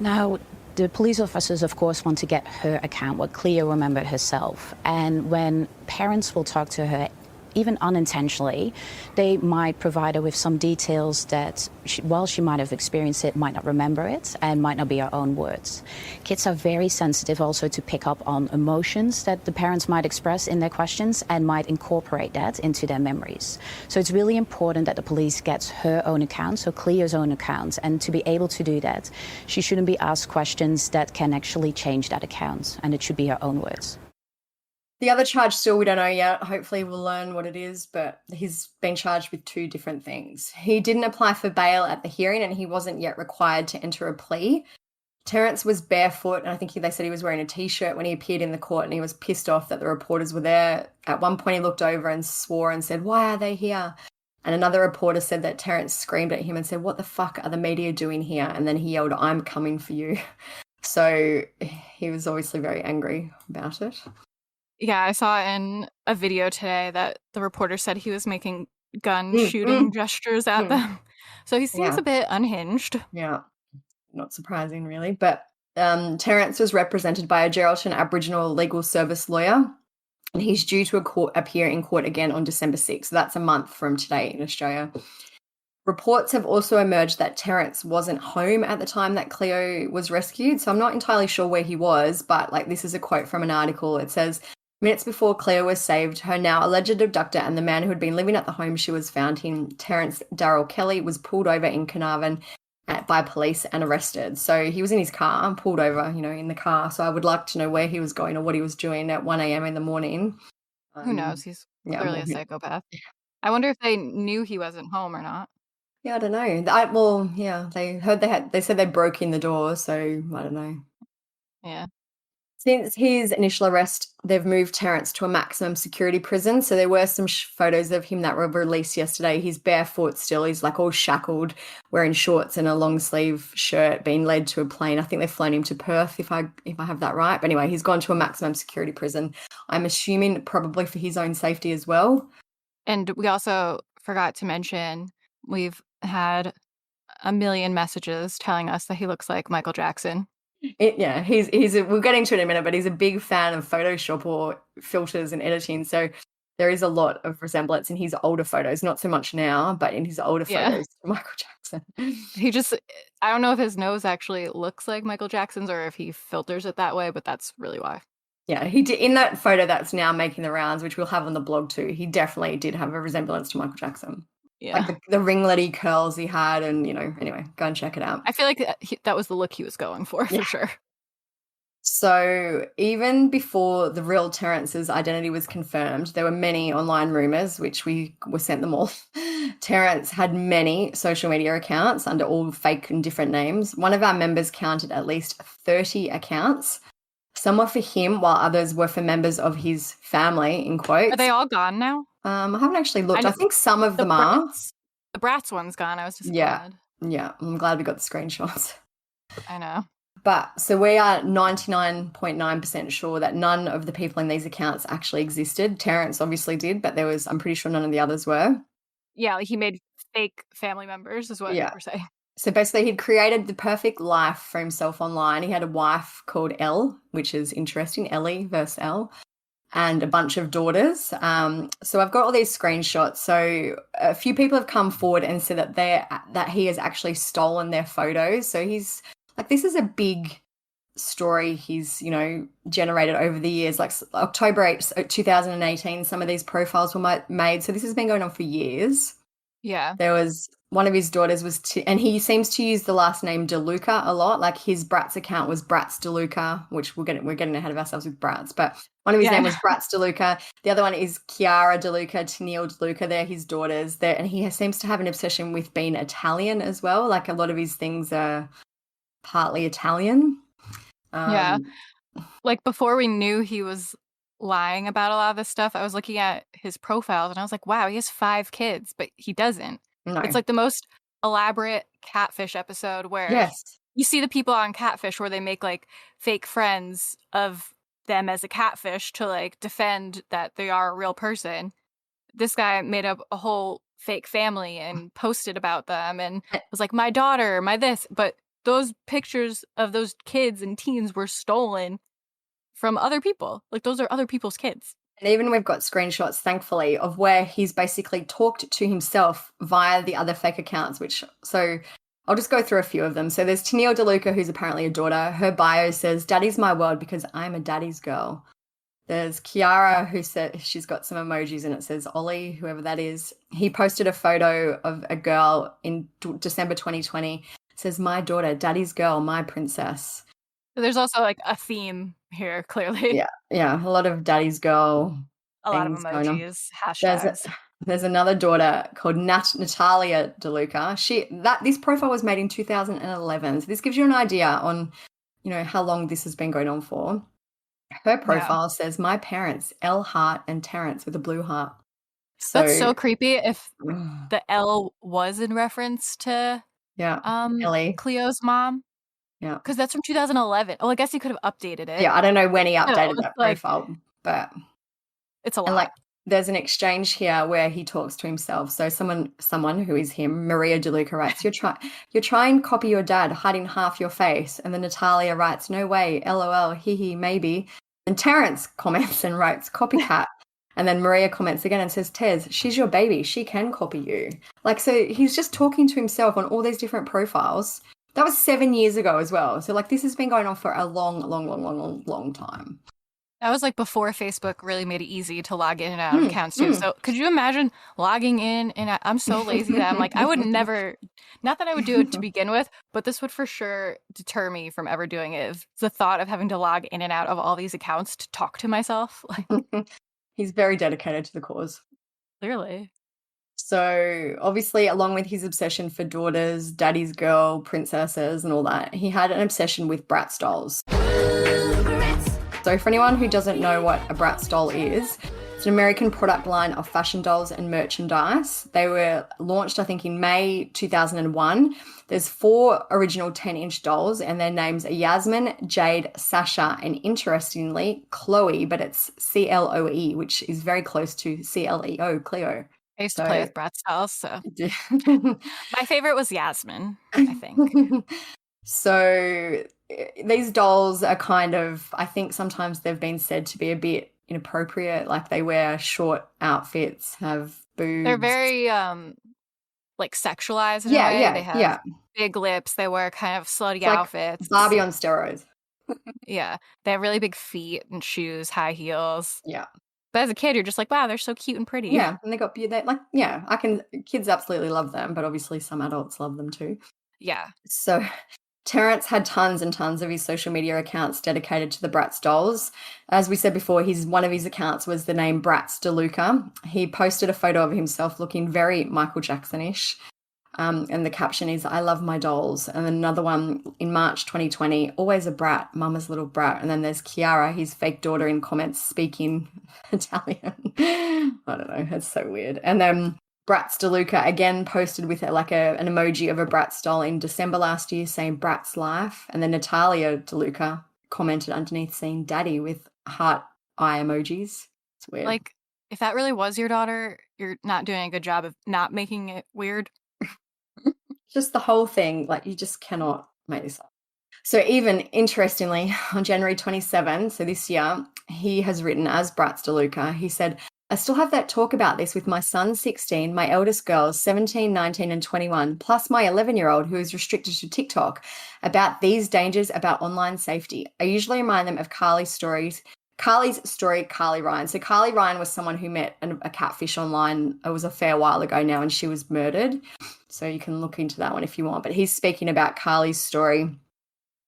Now, the police officers, of course, want to get her account, what Cleo remembered herself. And when parents will talk to her, even unintentionally, they might provide her with some details that, while she might have experienced it, might not remember it and might not be her own words. Kids are very sensitive also to pick up on emotions that the parents might express in their questions and might incorporate that into their memories. So it's really important that the police gets her own account, so Cleo's own account, and to be able to do that, she shouldn't be asked questions that can actually change that account, and it should be her own words. The other charge still we don't know yet. Hopefully we'll learn what it is, but he's been charged with two different things. He didn't apply for bail at the hearing and he wasn't yet required to enter a plea. Terence was barefoot and I think they said he was wearing a T-shirt when he appeared in the court and he was pissed off that the reporters were there. At one point he looked over and swore and said, "Why are they here?" And another reporter said that Terence screamed at him and said, "What the fuck are the media doing here?" And then he yelled, "I'm coming for you." So he was obviously very angry about it. Yeah, I saw in a video today that the reporter said he was making gun shooting gestures at them. So he seems a bit unhinged. Yeah, not surprising really. But Terence was represented by a Geraldton Aboriginal legal service lawyer and he's due to appear in court again on December 6th. So that's a month from today in Australia. Reports have also emerged that Terence wasn't home at the time that Cleo was rescued. So I'm not entirely sure where he was, but this is a quote from an article. It says, "Minutes before Cleo was saved, her now alleged abductor and the man who had been living at the home she was found in, Terence Darrell Kelly, was pulled over in Carnarvon by police and arrested." So he was in his car, pulled over, in the car. So I would like to know where he was going or what he was doing at 1 a.m. in the morning. Who knows? He's clearly a psychopath. I wonder if they knew he wasn't home or not. Yeah, I don't know. They said they broke in the door, so I don't know. Yeah. Since his initial arrest, they've moved Terence to a maximum security prison. So there were some photos of him that were released yesterday. He's barefoot still. He's all shackled, wearing shorts and a long sleeve shirt, being led to a plane. I think they've flown him to Perth, if I have that right. But anyway, he's gone to a maximum security prison. I'm assuming probably for his own safety as well. And we also forgot to mention we've had a million messages telling us that he looks like Michael Jackson. We'll get into it in a minute, but he's a big fan of Photoshop or filters and editing. So there is a lot of resemblance in his older photos, not so much now, but in his older photos to Michael Jackson. I don't know if his nose actually looks like Michael Jackson's or if he filters it that way, but that's really why. Yeah, he did in that photo that's now making the rounds, which we'll have on the blog too. He definitely did have a resemblance to Michael Jackson. Yeah. The ringletty curls he had and, anyway, go and check it out. I feel like that was the look he was going for sure. So even before the real Terence's identity was confirmed, there were many online rumours, which we were sent them all. Terence had many social media accounts under all fake and different names. One of our members counted at least 30 accounts. Some were for him, while others were for members of his family, in quotes. Are they all gone now? I haven't actually looked. I think some of them are. The Bratz one's gone. I was disappointed. Yeah. I'm glad we got the screenshots. I know. But so we are 99.9% sure that none of the people in these accounts actually existed. Terence obviously did, but I'm pretty sure none of the others were. Yeah, he made fake family members is what you were saying. So basically he'd created the perfect life for himself online. He had a wife called Elle, which is interesting, Ellie versus Elle, and a bunch of daughters. So I've got all these screenshots. So a few people have come forward and said that he has actually stolen their photos. So he's this is a big story he's, generated over the years. Like October 8th, 2018, some of these profiles were made. So this has been going on for years. Yeah. There was one of his daughters and he seems to use the last name DeLuca a lot. Like his Bratz account was Bratz DeLuca, which we're getting ahead of ourselves with Bratz, but one of his name was Bratz DeLuca. The other one is Chiara DeLuca, Tennille DeLuca. They're his daughters there. And he seems to have an obsession with being Italian as well. Like a lot of his things are partly Italian. Yeah. Like before we knew he was lying about a lot of this stuff, I was looking at his profiles and I was like, wow, he has 5 kids, but he doesn't. No. It's like the most elaborate catfish episode where you see the people on Catfish where they make like fake friends of them as a catfish to like defend that they are a real person. This guy made up a whole fake family and posted about them and was like, my daughter, my this, but those pictures of those kids and teens were stolen from other people. Like those are other people's kids. And even we've got screenshots, thankfully, of where he's basically talked to himself via the other fake accounts, so I'll just go through a few of them. So there's Tennille DeLuca, who's apparently a daughter. Her bio says, "Daddy's my world because I'm a daddy's girl." There's Chiara, who said she's got some emojis and it says Ollie, whoever that is. He posted a photo of a girl in December 2020. It says, "My daughter, daddy's girl, my princess." There's also like a theme here, clearly. Yeah, a lot of daddy's girl. A lot of emojis, hashtags. There's another daughter called Natalia DeLuca. This profile was made in 2011. So this gives you an idea on, how long this has been going on for. Her profile says, "My parents, L Heart and Terrence," with a blue heart. So that's so creepy if the L was in reference to Ellie. Cleo's mom. Yeah. Because that's from 2011. Oh, I guess he could have updated it. Yeah, I don't know when he updated that profile, but it's a lot. And like there's an exchange here where he talks to himself. So someone who is him, Maria DeLuca writes, You're trying to copy your dad, hiding half your face. And then Natalia writes, "No way, LOL, hee, maybe." And Terrence comments and writes, "Copycat." And then Maria comments again and says, "Tez, she's your baby. She can copy you." Like, so he's just talking to himself on all these different profiles. That was 7 years ago as well. So like this has been going on for a long time. That was like before Facebook really made it easy to log in and out of accounts too. So could you imagine logging in and out? I'm so lazy that I'm like, I would never, not that I would do it to begin with, but this would for sure deter me from ever doing it. It's the thought of having to log in and out of all these accounts to talk to myself. He's very dedicated to the cause. Clearly. So obviously, along with his obsession for daughters, daddy's girl, princesses and all that, he had an obsession with Bratz dolls. So for anyone who doesn't know what a Bratz doll is, it's an American product line of fashion dolls and merchandise. They were launched, I think, in May 2001. There's 4 original 10-inch dolls and their names are Yasmin, Jade, Sasha, and interestingly, Chloe, but it's CLOE, which is very close to CLEO, Cleo. I used to play with Bratz dolls, so my favorite was Yasmin, I think. So these dolls are kind of, I think sometimes they've been said to be a bit inappropriate, like they wear short outfits, have boobs. They're very like sexualized in a way. They have big lips, they wear kind of slutty outfits. Barbie on steroids. Yeah. They have really big feet and shoes, high heels. Yeah. But as a kid, you're just like, wow, they're so cute and pretty. Yeah, and kids absolutely love them, but obviously some adults love them too. Yeah. So Terrence had tons and tons of his social media accounts dedicated to the Bratz dolls. As we said before, one of his accounts was the name Bratz DeLuca. He posted a photo of himself looking very Michael Jackson-ish. And the caption is, "I love my dolls." And then another one in March 2020, "Always a brat, mama's little brat." And then there's Chiara, his fake daughter, in comments speaking Italian. I don't know, it's so weird. And then Bratz DeLuca again posted with an emoji of a Bratz doll in December last year saying Bratz life. And then Natalia DeLuca commented underneath saying daddy with heart eye emojis. It's weird. Like, if that really was your daughter, you're not doing a good job of not making it weird. Just the whole thing, like you just cannot make this up. So even interestingly, on January 27, so this year, he has written as Bratz DeLuca, he said, I still have that talk about this with my son, 16, my eldest girls, 17, 19, and 21, plus my 11-year-old who is restricted to TikTok, about these dangers about online safety. I usually remind them of Carly's story, Carly Ryan. So Carly Ryan was someone who met a catfish online. It was a fair while ago now, and she was murdered. So you can look into that one if you want. But he's speaking about Carly's story.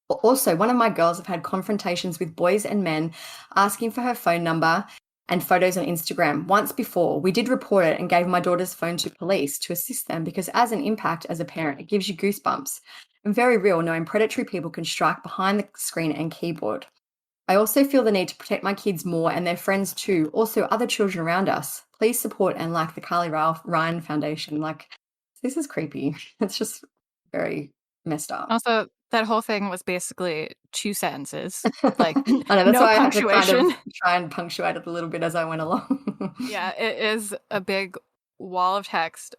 Also, one of my girls have had confrontations with boys and men asking for her phone number and photos on Instagram. Once before, we did report it and gave my daughter's phone to police to assist them because as an impact as a parent, it gives you goosebumps. And very real knowing predatory people can strike behind the screen and keyboard. I also feel the need to protect my kids more and their friends too, also other children around us. Please support and like the Carly Ryan Foundation. Like, this is creepy. It's just very messed up. Also, that whole thing was basically 2 sentences. Like, I know, that's no why I had to punctuation. kind of try and punctuate it a little bit as I went along. Yeah, it is a big wall of text.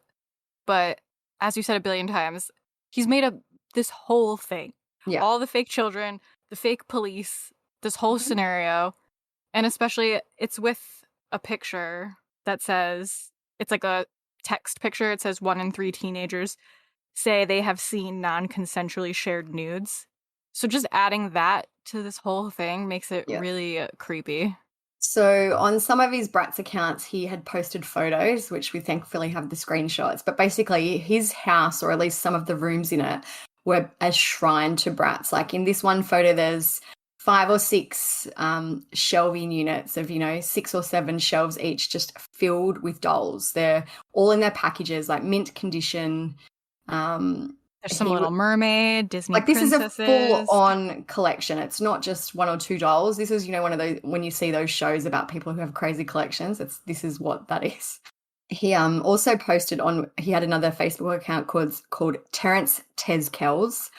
But as you said a billion times, he's made up this whole thing. Yeah. All the fake children, the fake police, this whole scenario. And especially it's with a picture that says, it's like a text picture. It says 1 in 3 teenagers say they have seen non-consensually shared nudes. So just adding that to this whole thing makes it really creepy. So on some of his Bratz accounts, he had posted photos, which we thankfully have the screenshots. But basically his house, or at least some of the rooms in it, were a shrine to Bratz. Like in this one photo, there's 5 or 6 shelving units of, 6 or 7 shelves each just filled with dolls. They're all in their packages, like mint condition. There's some Little Mermaid, Disney princesses. This is a full-on collection. It's not just 1 or 2 dolls. This is, one of those, when you see those shows about people who have crazy collections, this is what that is. He also posted he had another Facebook account called Terrence Tezkels.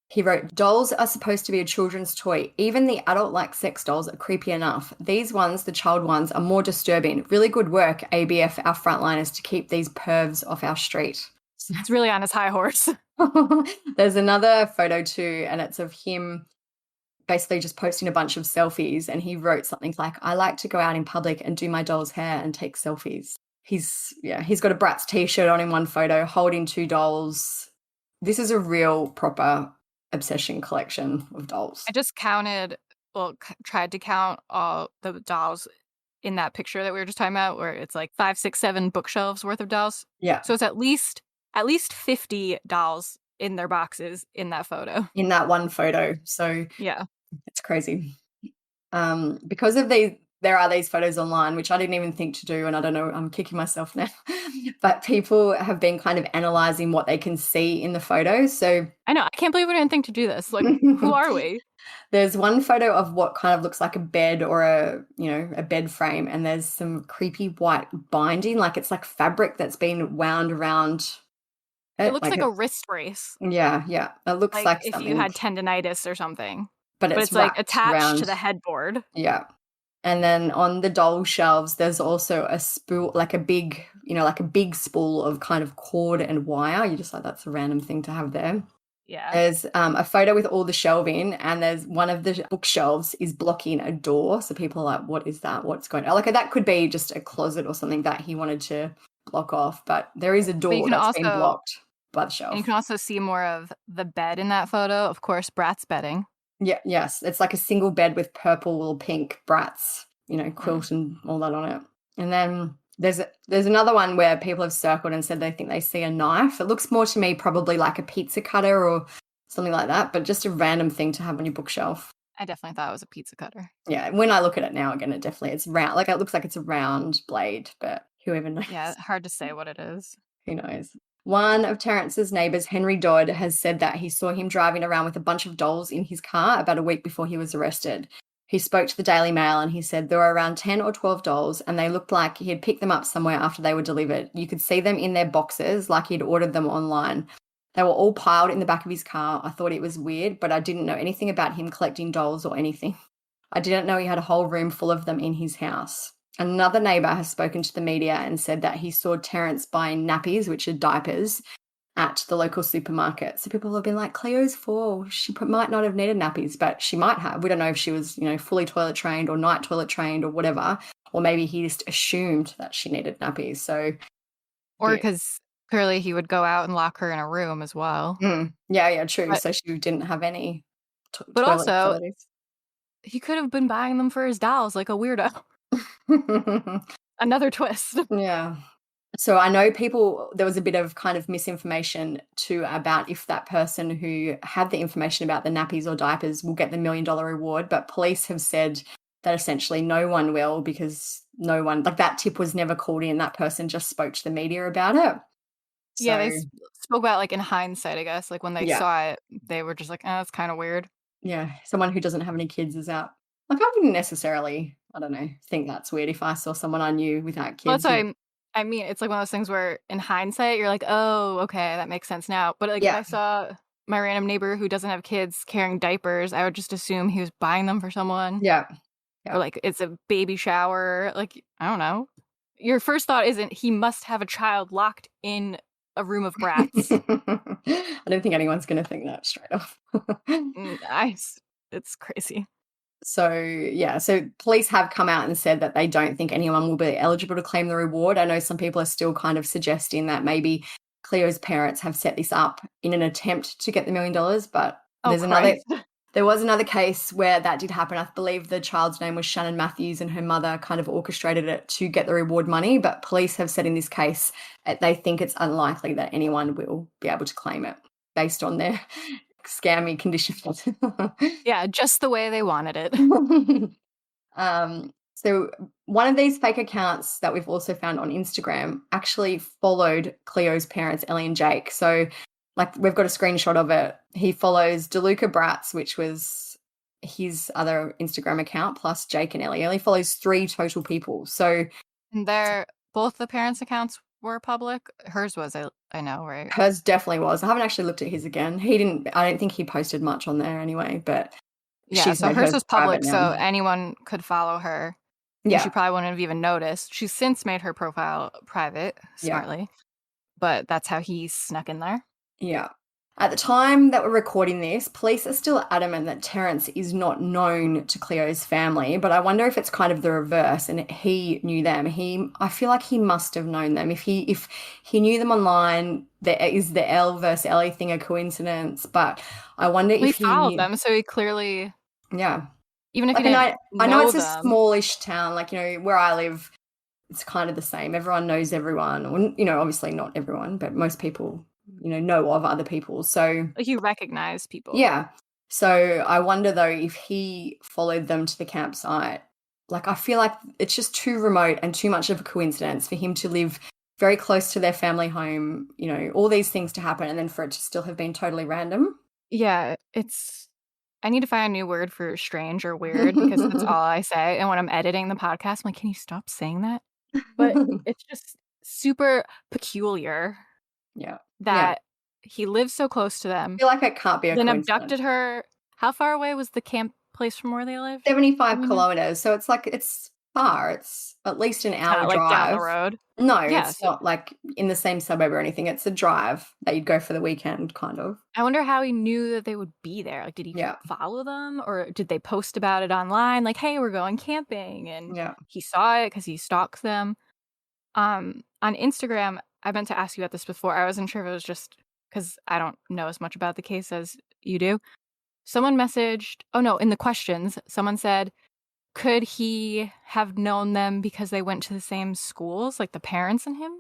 He wrote, dolls are supposed to be a children's toy. Even the adult-like sex dolls are creepy enough. These ones, the child ones, are more disturbing. Really good work, ABF, our frontliners, to keep these pervs off our street. It's really on his high horse. There's another photo too, and it's of him basically just posting a bunch of selfies, and he wrote something like, I like to go out in public and do my doll's hair and take selfies. He's got a Bratz t-shirt on in one photo, holding 2 dolls. This is a real proper obsession collection of dolls. I just tried to count all the dolls in that picture that we were just talking about, where it's like 5, 6, 7 bookshelves worth of dolls. Yeah. So it's at least 50 dolls in their boxes in that photo. In that one photo. So yeah, it's crazy. Because of there are these photos online, which I didn't even think to do, and I don't know, I'm kicking myself now. But people have been kind of analysing what they can see in the photos. So I know, I can't believe we didn't think to do this. Like, who are we? There's one photo of what kind of looks like a bed or a bed frame, and there's some creepy white binding, like it's like fabric that's been wound around. It looks like a wrist brace. Yeah. It looks like if something. you had tendinitis or something. But it's like attached to the headboard. Yeah. And then on the doll shelves, there's also a spool, like a big spool of kind of cord and wire. You just like, that's a random thing to have there. Yeah. There's a photo with all the shelving, and there's one of the bookshelves is blocking a door. So people are like, what is that? What's going on? Like, that could be just a closet or something that he wanted to block off. But there is a door that's been blocked by the shelf. And you can also see more of the bed in that photo. Of course, Bratz bedding. Yeah, yes. It's like a single bed with purple or pink Bratz, quilt and all that on it. And then there's another one where people have circled and said they think they see a knife. It looks more to me probably like a pizza cutter or something like that, but just a random thing to have on your bookshelf. I definitely thought it was a pizza cutter. Yeah, when I look at it now again, it's round. Like, it looks like it's a round blade, but whoever knows. Yeah, hard to say what it is. Who knows? One of Terrence's neighbours, Henry Dodd, has said that he saw him driving around with a bunch of dolls in his car about a week before he was arrested. He spoke to the Daily Mail and he said there were around 10 or 12 dolls, and they looked like he had picked them up somewhere after they were delivered. You could see them in their boxes like he'd ordered them online. They were all piled in the back of his car. I thought it was weird, but I didn't know anything about him collecting dolls or anything. I didn't know he had a whole room full of them in his house. Another neighbour has spoken to the media and said that he saw Terrence buying nappies, which are diapers, at the local supermarket. So people have been like, Cleo's 4. She might not have needed nappies, but she might have. We don't know if she was, fully toilet trained or night toilet trained or whatever. or maybe he just assumed that she needed nappies. So, Or because clearly he would go out and lock her in a room as well. yeah, true. But- So she didn't have any But toilet also, facilities. he could have been buying them for his dolls like a weirdo. Another twist. Yeah. So I know there was a bit of kind of misinformation too about if that person who had the information about the nappies or diapers will get the $1 million reward, but police have said that essentially no one will, because no one, like, that tip was never called in. That person just spoke to the media about it. Yeah, they So, spoke about, like, in hindsight, I guess. Like, when they Yeah. saw it, they were just like, oh, that's kind of weird. yeah, someone who doesn't have any kids is out. Like, I wouldn't necessarily, I don't know, think that's weird if I saw someone I knew without Well, kids. that's what I mean. It's like one of those things where in hindsight, you're like, oh, okay, that makes sense now. But like, if Yeah. I saw my random neighbor who doesn't have kids carrying diapers, I would just assume he was buying them for someone. Yeah. Or like, it's a baby shower. Like, I don't know. Your first thought isn't he must have a child locked in a room of brats. I don't think anyone's going to think that straight off. It's crazy. So, yeah, so police have come out and said that they don't think anyone will be eligible to claim the reward. I know some people are still kind of suggesting that maybe Cleo's parents have set this up in an attempt to get the $1 million, but there was another case where that did happen. I believe the child's name was Shannon Matthews, and her mother kind of orchestrated it to get the reward money, but police have said in this case they think it's unlikely that anyone will be able to claim it based on their scammy conditions. Yeah, just the way they wanted it. So one of these fake accounts that we've also found on Instagram actually followed Cleo's parents, Ellie and Jake. So, like, we've got a screenshot of it. He follows DeLuca Bratz, which was his other Instagram account, plus Jake and Ellie. Ellie follows 3 total people. So, and both the parents' accounts were public. Hers was, I know, right? Hers definitely was. I haven't actually looked at his again. I don't think he posted much on there anyway, but yeah, so hers was public, so now. anyone could follow her. Yeah. She probably wouldn't have even noticed. She's since made her profile private, smartly. But that's how he snuck in there. Yeah. At the time that we're recording this, police are still adamant that Terence is not known to Cleo's family, but I wonder if it's kind of the reverse and he knew them. I feel like he must have known them. If he knew them online, is the Elle versus Ellie thing a coincidence? But I wonder if he followed them, so he clearly... Yeah. Even if like, he didn't I know it's them. a smallish town, like, you know, where I live, it's kind of the same. Everyone knows everyone. Well, you know, obviously not everyone, but most people, you know of other people. So like, you recognize people. Yeah. So I wonder though if he followed them to the campsite. Like, I feel like it's just too remote and too much of a coincidence for him to live very close to their family home, you know, all these things to happen and then for it to still have been totally random. Yeah, I need to find a new word for strange or weird because that's all I say. And when I'm editing the podcast, I'm like, can you stop saying that? But it's just super peculiar. Yeah. That he lives so close to them. I feel like it can't be a then coincidence. Abducted her. How far away was the camp place from where they live? 75 kilometres. So it's like, it's far. It's at least an hour like drive. down the road? No, Yeah, it's not like in the same suburb or anything. It's a drive that you'd go for the weekend, kind of. I wonder how he knew that they would be there. Like, did he follow them, or did they post about it online? Like, hey, we're going camping, and he saw it because he stalks them. On Instagram, I meant to ask you about this before. I wasn't sure if it was just because I don't know as much about the case as you do. Someone messaged. Oh no, in the questions, someone said, could he have known them because they went to the same schools, like the parents and him?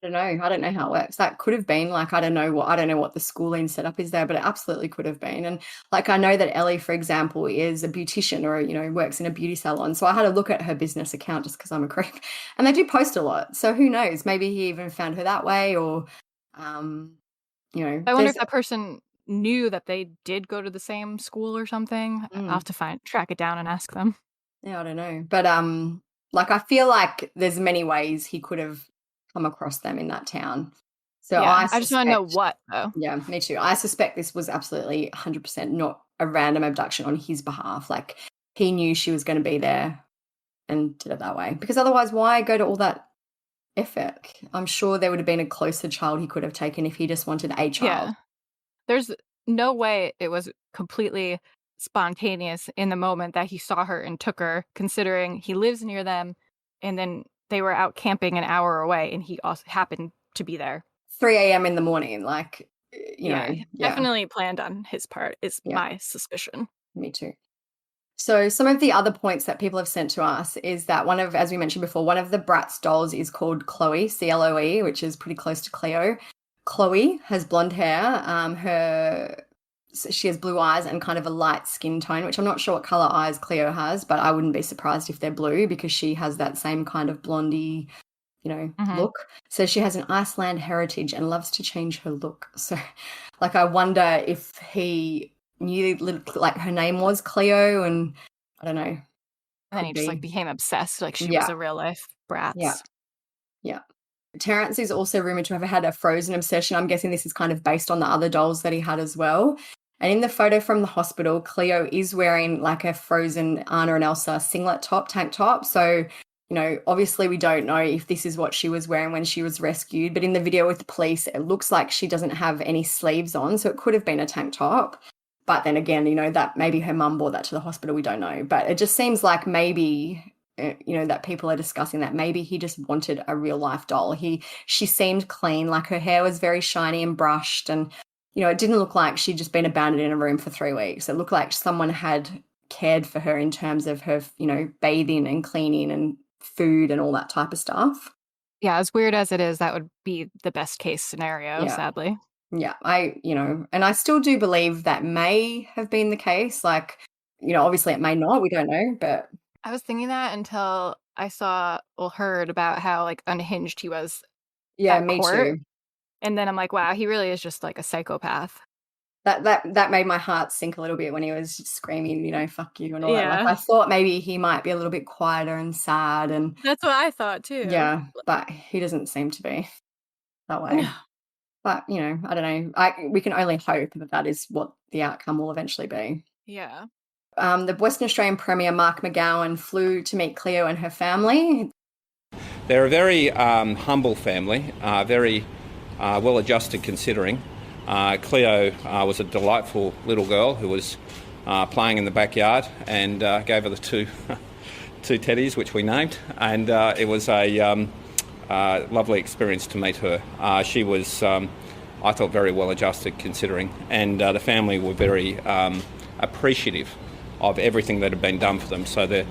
I don't know how it works. That could have been like, I don't know what the schooling setup is there, but it absolutely could have been. And like, I know that Ellie, for example, is a beautician or, you know, works in a beauty salon. So I had a look at her business account just because I'm a creep, and they do post a lot. So who knows? Maybe he even found her that way, or, you know. I wonder if that person knew that they did go to the same school or something. I'll have to track it down and ask them. Yeah, I don't know. But like, I feel like there's many ways he could have come across them in that town. So I just want to know what, though. Yeah, me too. I suspect this was absolutely 100% not a random abduction on his behalf. Like, he knew she was going to be there and did it that way. Because otherwise, why go to all that effort? I'm sure there would have been a closer child he could have taken if he just wanted a child. Yeah. There's no way it was completely spontaneous in the moment that he saw her and took her, considering he lives near them, and then they were out camping an hour away and he also happened to be there. 3 a.m. in the morning, like, Definitely planned on his part is my suspicion. Me too. So some of the other points that people have sent to us is that as we mentioned before, one of the Bratz dolls is called Chloe, Chloe, which is pretty close to Cleo. Chloe has blonde hair. She has blue eyes and kind of a light skin tone, which I'm not sure what colour eyes Cleo has, but I wouldn't be surprised if they're blue because she has that same kind of blondie, look. So she has an Iceland heritage and loves to change her look. So, like, I wonder if he knew, like, her name was Cleo, and I don't know. And then he just, like, became obsessed, like she was a real-life Bratz. Yeah. Terrence is also rumoured to have had a Frozen obsession. I'm guessing this is kind of based on the other dolls that he had as well. And in the photo from the hospital, Cleo is wearing like a Frozen Anna and Elsa singlet tank top. So, obviously we don't know if this is what she was wearing when she was rescued. But in the video with the police, it looks like she doesn't have any sleeves on. So it could have been a tank top. But then again, that maybe her mum brought that to the hospital. We don't know. But it just seems like maybe, that people are discussing that maybe he just wanted a real life doll. She seemed clean, like her hair was very shiny and brushed, and it didn't look like she'd just been abandoned in a room for 3 weeks. It looked like someone had cared for her in terms of her, bathing and cleaning and food and all that type of stuff. Yeah, as weird as it is, that would be the best case scenario, sadly. Yeah, and I still do believe that may have been the case. Like, obviously it may not, we don't know, but I was thinking that until I heard about how, like, unhinged he was. Yeah, me too. And then I'm like, wow, he really is just like a psychopath. That made my heart sink a little bit when he was screaming, fuck you and all that. Like, I thought maybe he might be a little bit quieter and sad, and that's what I thought too. Yeah, but he doesn't seem to be that way. But, I don't know. We can only hope that is what the outcome will eventually be. Yeah. The Western Australian Premier, Mark McGowan, flew to meet Cleo and her family. They're a very humble family, very well-adjusted considering. Cleo was a delightful little girl who was playing in the backyard, and gave her the two teddies, which we named, and it was a lovely experience to meet her. She was, I thought, very well-adjusted considering, and the family were very appreciative of everything that had been done for them. So they're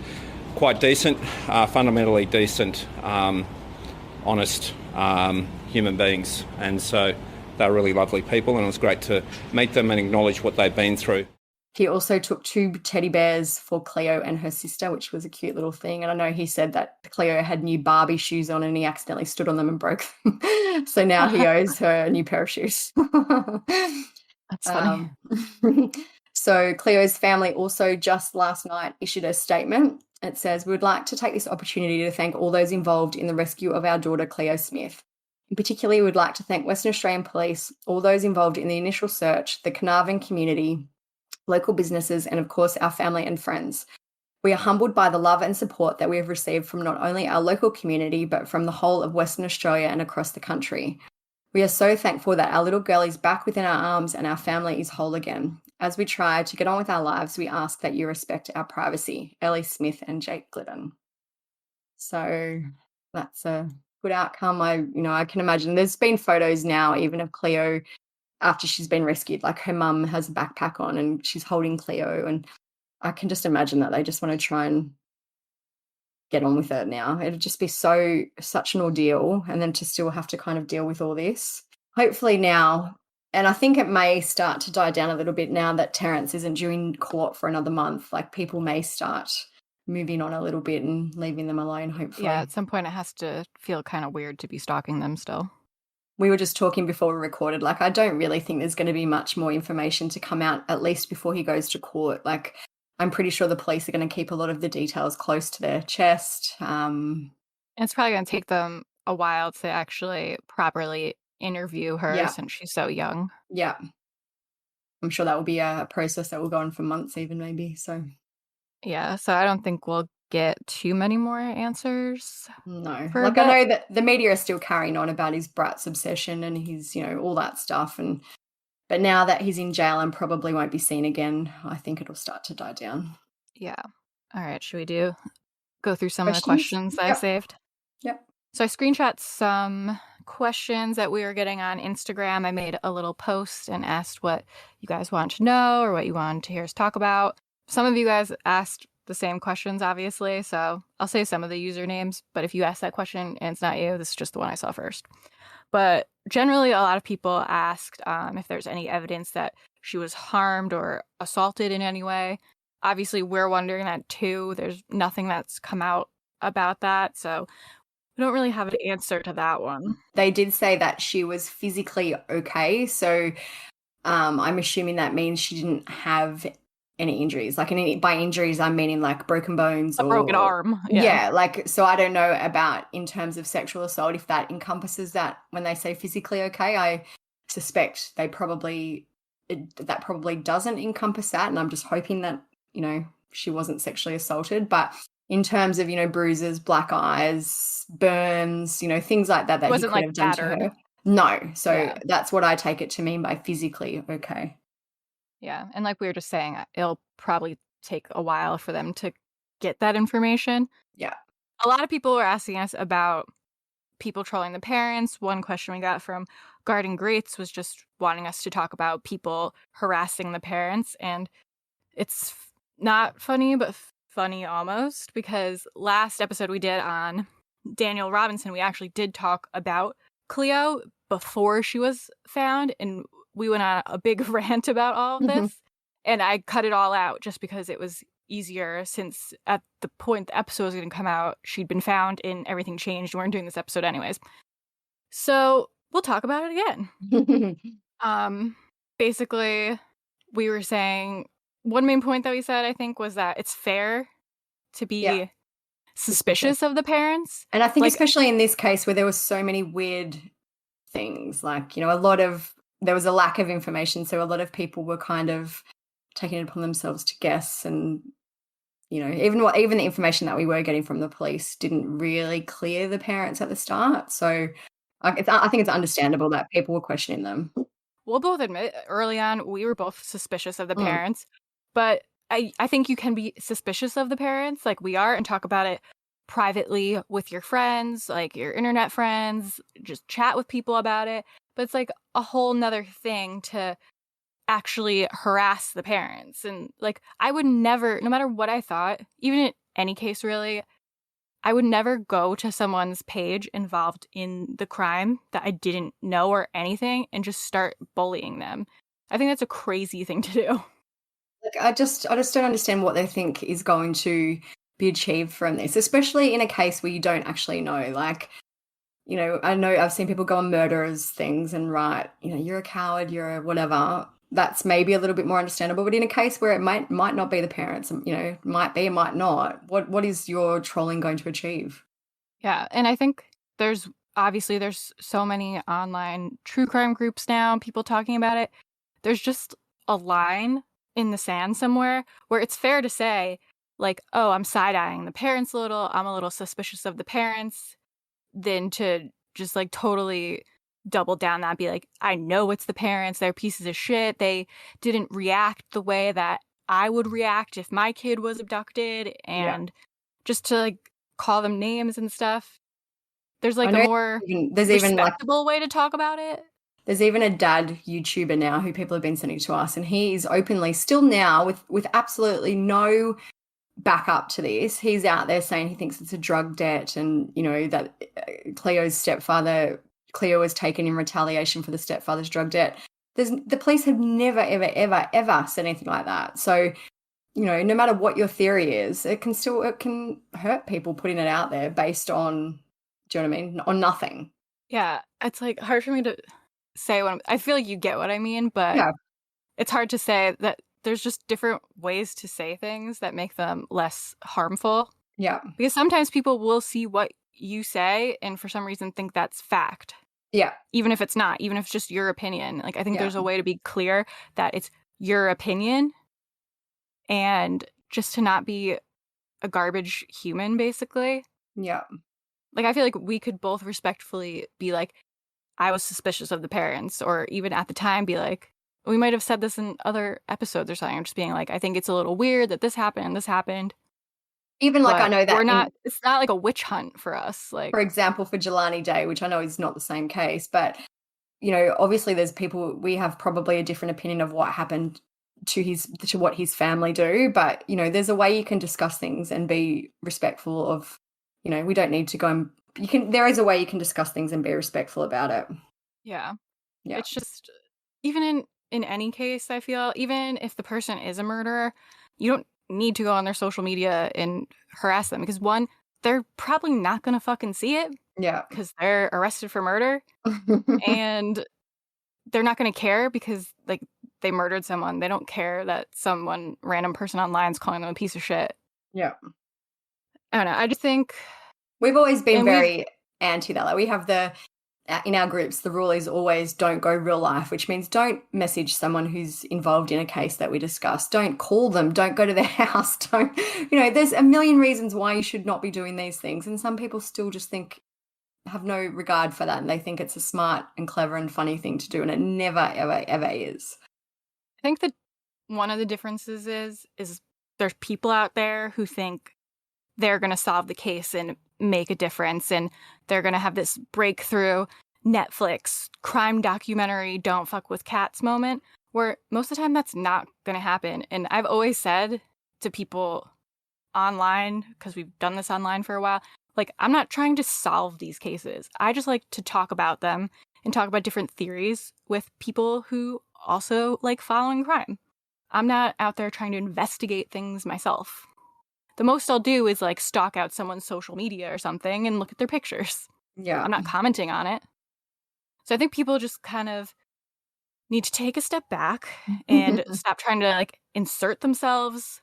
quite decent, fundamentally decent, honest human beings, and so they're really lovely people, and it was great to meet them and acknowledge what they've been through. He also took 2 teddy bears for Cleo and her sister, which was a cute little thing. And I know he said that Cleo had new Barbie shoes on and he accidentally stood on them and broke them. So now he owes her a new pair of shoes. That's funny. So Cleo's family also just last night issued a statement. It says, "We would like to take this opportunity to thank all those involved in the rescue of our daughter, Cleo Smith. In particular, we would like to thank Western Australian Police, all those involved in the initial search, the Carnarvon community, local businesses, and of course our family and friends. We are humbled by the love and support that we have received from not only our local community, but from the whole of Western Australia and across the country. We are so thankful that our little girl is back within our arms and our family is whole again. As we try to get on with our lives, we ask that you respect our privacy. Ellie Smith and Jake Glidden." So that's a good outcome. I can imagine there's been photos now even of Cleo after she's been rescued. Like, her mum has a backpack on and she's holding Cleo, and I can just imagine that they just want to try and get on with it now. It'd just be such an ordeal, and then to still have to kind of deal with all this. Hopefully now, and I think it may start to die down a little bit now that Terrence isn't due in court for another month. Like, people may start moving on a little bit and leaving them alone, hopefully. Yeah, at some point it has to feel kind of weird to be stalking them still. We were just talking before we recorded, like, I don't really think there's going to be much more information to come out, at least before he goes to court. Like, I'm pretty sure the police are going to keep a lot of the details close to their chest. It's probably going to take them a while to actually properly interview her since she's so young. Yeah. I'm sure that will be a process that will go on for months even, maybe. So yeah, so I don't think we'll get too many more answers. No. Like, I know that the media are still carrying on about his Bratz obsession and his, all that stuff. But now that he's in jail and probably won't be seen again, I think it'll start to die down. Yeah. All right. Should we go through some of the Questions? questions I saved? Yep. So I screenshot some questions that we were getting on Instagram. I made a little post and asked what you guys want to know or what you wanted to hear us talk about. Some of you guys asked the same questions, obviously, so I'll say some of the usernames, but if you ask that question and it's not you, this is just the one I saw first. But generally, a lot of people asked if there's any evidence that she was harmed or assaulted in any way. Obviously, we're wondering that too. There's nothing that's come out about that, so we don't really have an answer to that one. They did say that she was physically okay, so I'm assuming that means she didn't have any injuries. Like by injuries, I'm meaning like broken bones or broken arm. Yeah, like, so I don't know about in terms of sexual assault if that encompasses that when they say physically okay. I suspect that probably doesn't encompass that, and I'm just hoping that, you know, she wasn't sexually assaulted. But in terms of, you know, bruises, black eyes, burns, you know, things like that he could have done to her. No. So that's what I take it to mean by physically okay. Yeah. And like we were just saying, it'll probably take a while for them to get that information. Yeah. A lot of people were asking us about people trolling the parents. One question we got from Garden Greats was just wanting us to talk about people harassing the parents. And it's not funny, but funny almost, because last episode we did on Daniel Robinson, we actually did talk about Cleo before she was found, and we went on a big rant about all of this, and I cut it all out just because it was easier, since at the point the episode was going to come out, she'd been found and everything changed. We weren't doing this episode anyways. So we'll talk about it again. Basically, we were saying one main point that we said, I think, was that it's fair to be suspicious of the parents. And I think especially in this case where there were so many weird things, like, you know, there was a lack of information, so a lot of people were kind of taking it upon themselves to guess, and, you know, even the information that we were getting from the police didn't really clear the parents at the start. So I think it's understandable that people were questioning them. We'll both admit early on we were both suspicious of the parents, but I think you can be suspicious of the parents like we are and talk about it privately with your friends, like your internet friends, just chat with people about it. But it's like a whole nother thing to actually harass the parents. And like, I would never, no matter what I thought, even in any case really, I would never go to someone's page involved in the crime that I didn't know or anything and just start bullying them. I think that's a crazy thing to do. Like, I just don't understand what they think is going to be achieved from this, especially in a case where you don't actually know. Like, you know I've seen people go on murderers things and write, you know, you're a coward, you're a whatever. That's maybe a little bit more understandable. But in a case where it might not be the parents, you know, might be, it might not. What is your trolling going to achieve? Yeah, and I think there's so many online true crime groups now, people talking about it. There's just a line in the sand somewhere where it's fair to say, like, oh, I'm side-eyeing the parents a little, I'm a little suspicious of the parents, than to just like totally double down that, be like, I know it's the parents, they're pieces of shit, they didn't react the way that I would react if my kid was abducted, and just to like call them names and stuff. There's like a more respectable way to talk about it. There's even a dad YouTuber now who people have been sending to us, and he is openly, still now, with absolutely no backup to this, he's out there saying he thinks it's a drug debt, and, you know, that Cleo was taken in retaliation for the stepfather's drug debt. The police have never, ever, ever, ever said anything like that. So, you know, no matter what your theory is, it can hurt people putting it out there based on, do you know what I mean, on nothing. Yeah, it's like hard for me to say I feel like you get what I mean, but it's hard to say that there's just different ways to say things that make them less harmful. Yeah. Because sometimes people will see what you say and for some reason think that's fact. Yeah. Even if it's not, even if it's just your opinion. Like, I think there's a way to be clear that it's your opinion and just to not be a garbage human, basically. Yeah. Like, I feel like we could both respectfully be like, I was suspicious of the parents, or even at the time be like, we might have said this in other episodes or something, just being like, I think it's a little weird that this happened and this happened. Even like, I know that it's not like a witch hunt for us. Like, for example, for Jelani Day, which I know is not the same case, but, you know, obviously there's people, we have probably a different opinion of what happened to what his family do, but, you know, there's a way you can discuss things and be respectful of, you know, we don't need to go and there is a way you can discuss things and be respectful about it. Yeah. Yeah. It's just, even in any case, I feel, even if the person is a murderer, you don't need to go on their social media and harass them, because one, they're probably not gonna fucking see it. Yeah. Because they're arrested for murder. And they're not gonna care because, like, they murdered someone. They don't care that random person online is calling them a piece of shit. Yeah. I don't know. I just think we've always been very anti that. Like, we have in our groups, the rule is always don't go real life, which means don't message someone who's involved in a case that we discuss. Don't call them. Don't go to their house. Don't, you know, there's a million reasons why you should not be doing these things. And some people still just have no regard for that. And they think it's a smart and clever and funny thing to do. And it never, ever, ever is. I think that one of the differences is there's people out there who think they're going to solve the case and make a difference, and they're going to have this breakthrough Netflix crime documentary don't fuck with cats moment, where most of the time that's not going to happen. And I've always said to people online, because we've done this online for a while, like, I'm not trying to solve these cases. I just like to talk about them and talk about different theories with people who also like following crime. I'm not out there trying to investigate things myself. The most I'll do is, like, stalk out someone's social media or something and look at their pictures. Yeah. I'm not commenting on it. So I think people just kind of need to take a step back and stop trying to, like, insert themselves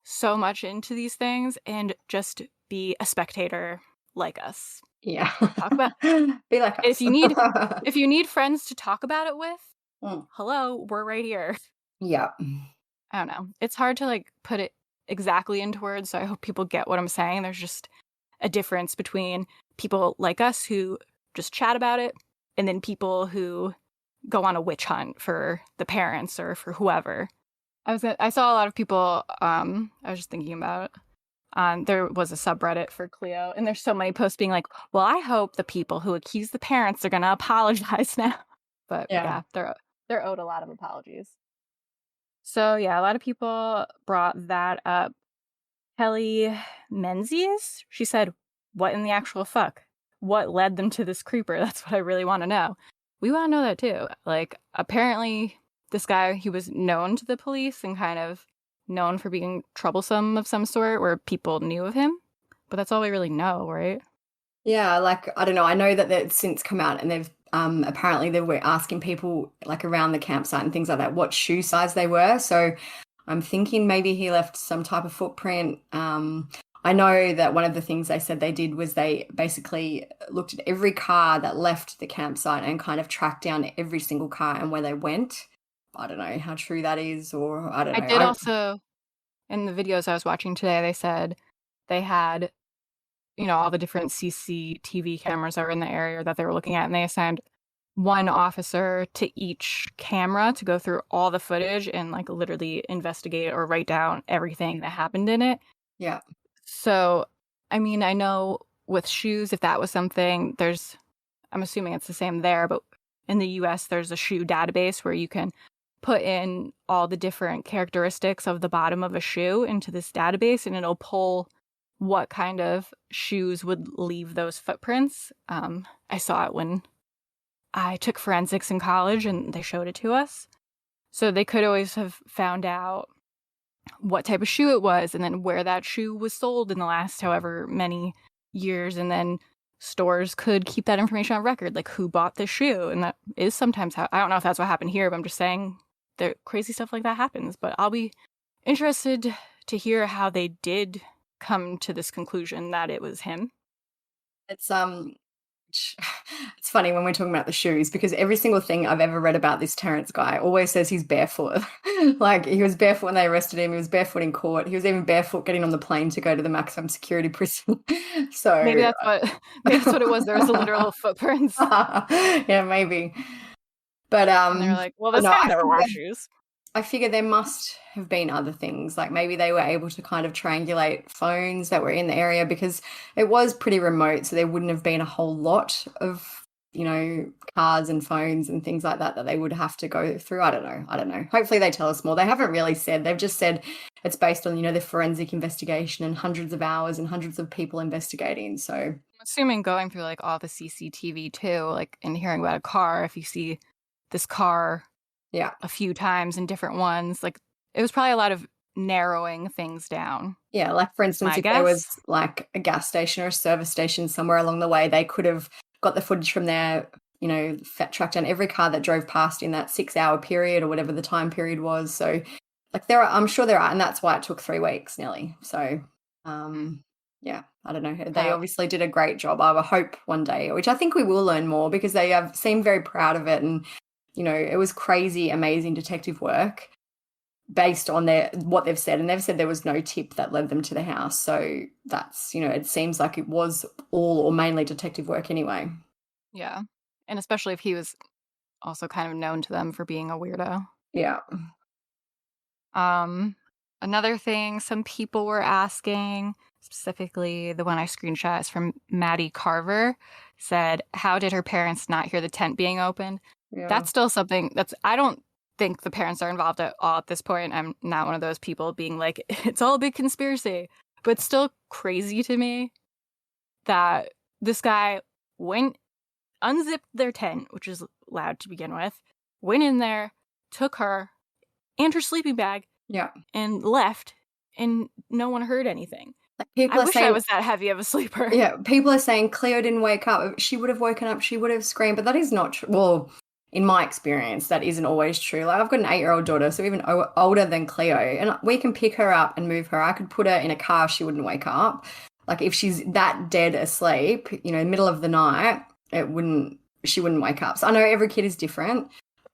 so much into these things and just be a spectator like us. Yeah. Talk about be like us. If you need friends to talk about it with, hello, we're right here. Yeah. I don't know. It's hard to, like, put it exactly into words, so I hope people get what I'm saying. There's just a difference between people like us who just chat about it and then people who go on a witch hunt for the parents or for whoever. I saw a lot of people, I was just thinking about it. There was a subreddit for Cleo, and there's so many posts being like, well, I hope the people who accuse the parents are going to apologize now. But yeah, they're owed a lot of apologies. So yeah, a lot of people brought that up. Kelly Menzies, she said, what in the actual fuck? What led them to this creeper? That's what I really want to know. We want to know that too. Like, apparently this guy, he was known to the police and kind of known for being troublesome of some sort, where people knew of him. But that's all we really know, right? Yeah, like, I don't know. I know that it's since come out, and they've apparently they were asking people, like, around the campsite and things like that, what shoe size they were. So I'm thinking maybe he left some type of footprint. I know that one of the things they said they did was they basically looked at every car that left the campsite and kind of tracked down every single car and where they went. I don't know how true that is, or I don't know. I did also, in the videos I was watching today, they said they had, you know, all the different CCTV cameras that were in the area that they were looking at, and they assigned one officer to each camera to go through all the footage and, like, literally investigate or write down everything that happened in it. Yeah. So, I mean, I know with shoes, if that was something, I'm assuming it's the same there, but in the US, there's a shoe database where you can put in all the different characteristics of the bottom of a shoe into this database, and it'll pull what kind of shoes would leave those footprints. I saw it when I took forensics in college, and they showed it to us. So they could always have found out what type of shoe it was, and then where that shoe was sold in the last however many years, and then stores could keep that information on record, like who bought the shoe. And that is sometimes how, I don't know if that's what happened here, but I'm just saying that crazy stuff like that happens. But I'll be interested to hear how they did come to this conclusion that it was him. It's funny when we're talking about the shoes, because every single thing I've ever read about this Terrence guy always says he's barefoot. Like, he was barefoot when they arrested him. He was barefoot in court. He was even barefoot getting on the plane to go to the maximum security prison. So maybe that's what it was. There was a literal footprints. Yeah, maybe. But And they're like, well, this no, guy never wore shoes. I figure there must have been other things, like maybe they were able to kind of triangulate phones that were in the area because it was pretty remote, so there wouldn't have been a whole lot of, you know, cars and phones and things like that that they would have to go through. I don't know. Hopefully they tell us more. They haven't really said. They've just said it's based on, you know, the forensic investigation and hundreds of hours and hundreds of people investigating. So I'm assuming going through like all the CCTV too, like and hearing about a car, if you see this car a few times in different ones, like it was probably a lot of narrowing things down. Yeah, like for instance, if there was like a gas station or a service station somewhere along the way, they could have got the footage from there, you know, tracked down every car that drove past in that 6-hour period or whatever the time period was. So like I'm sure there are, and that's why it took 3 weeks nearly. So yeah, I don't know. They obviously did a great job. I hope one day, which I think we will learn more because they have seemed very proud of it. And, you know, it was crazy, amazing detective work based on what they've said. And they've said there was no tip that led them to the house. So that's, you know, it seems like it was all or mainly detective work anyway. Yeah. And especially if he was also kind of known to them for being a weirdo. Yeah. Another thing some people were asking, specifically the one I screenshot is from Maddie Carver, said, how did her parents not hear the tent being opened? Yeah. That's still something I don't think the parents are involved at all at this point. I'm not one of those people being like, it's all a big conspiracy. But it's still crazy to me that this guy unzipped their tent, which is loud to begin with, went in there, took her and her sleeping bag, and left, and no one heard anything. People I are wish saying, I was that heavy of a sleeper. Yeah, people are saying Cleo didn't wake up. If she would have woken up, she would have screamed. But that is not true. Well, in my experience, that isn't always true. Like I've got an 8-year-old daughter, so even older than Cleo, and we can pick her up and move her. I could put her in a car, she wouldn't wake up. Like if she's that dead asleep, you know, middle of the night, she wouldn't wake up. So I know every kid is different,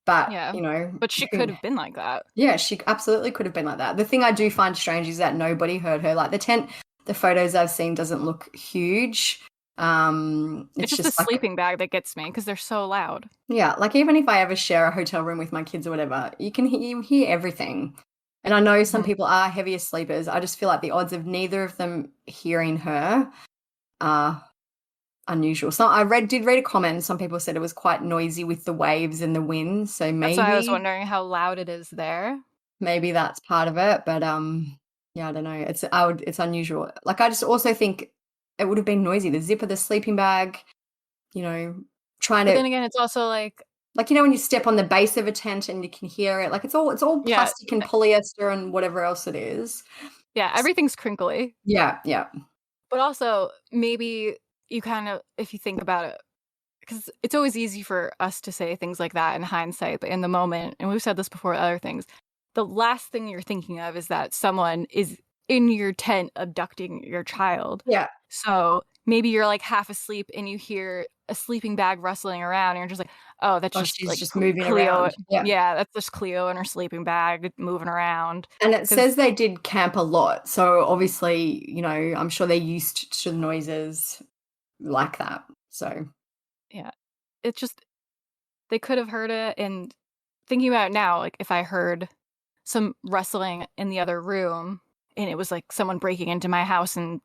but you know, but she could have been like that. Yeah, she absolutely could have been like that. The thing I do find strange is that nobody heard her. Like the tent, the photos I've seen doesn't look huge. It's just the sleeping bag that gets me because they're so loud. Yeah, like even if I ever share a hotel room with my kids or whatever, you hear everything. And I know some people are heavier sleepers. I just feel like the odds of neither of them hearing her are unusual. So I did read a comment. Some people said it was quite noisy with the waves and the wind. So maybe that's why I was wondering how loud it is there. Maybe that's part of it, but yeah, I don't know. It's unusual. Like I just also think it would have been noisy. The zip of the sleeping bag, you know, But then again, it's also like you know when you step on the base of a tent and you can hear it. Like it's all plastic and polyester and whatever else it is. Yeah, everything's crinkly. Yeah. But also maybe you kind of, if you think about it, because it's always easy for us to say things like that in hindsight, but in the moment, and we've said this before with other things, the last thing you're thinking of is that someone is in your tent abducting your child. Yeah. So maybe you're like half asleep and you hear a sleeping bag rustling around and you're just like, oh, that's just she's like just moving Cleo. around. Yeah, that's just Cleo and her sleeping bag moving around. And it says they did camp a lot. So obviously, you know, I'm sure they're used to the noises like that. So yeah, it's just they could have heard it. And thinking about it now, like if I heard some rustling in the other room and it was like someone breaking into my house and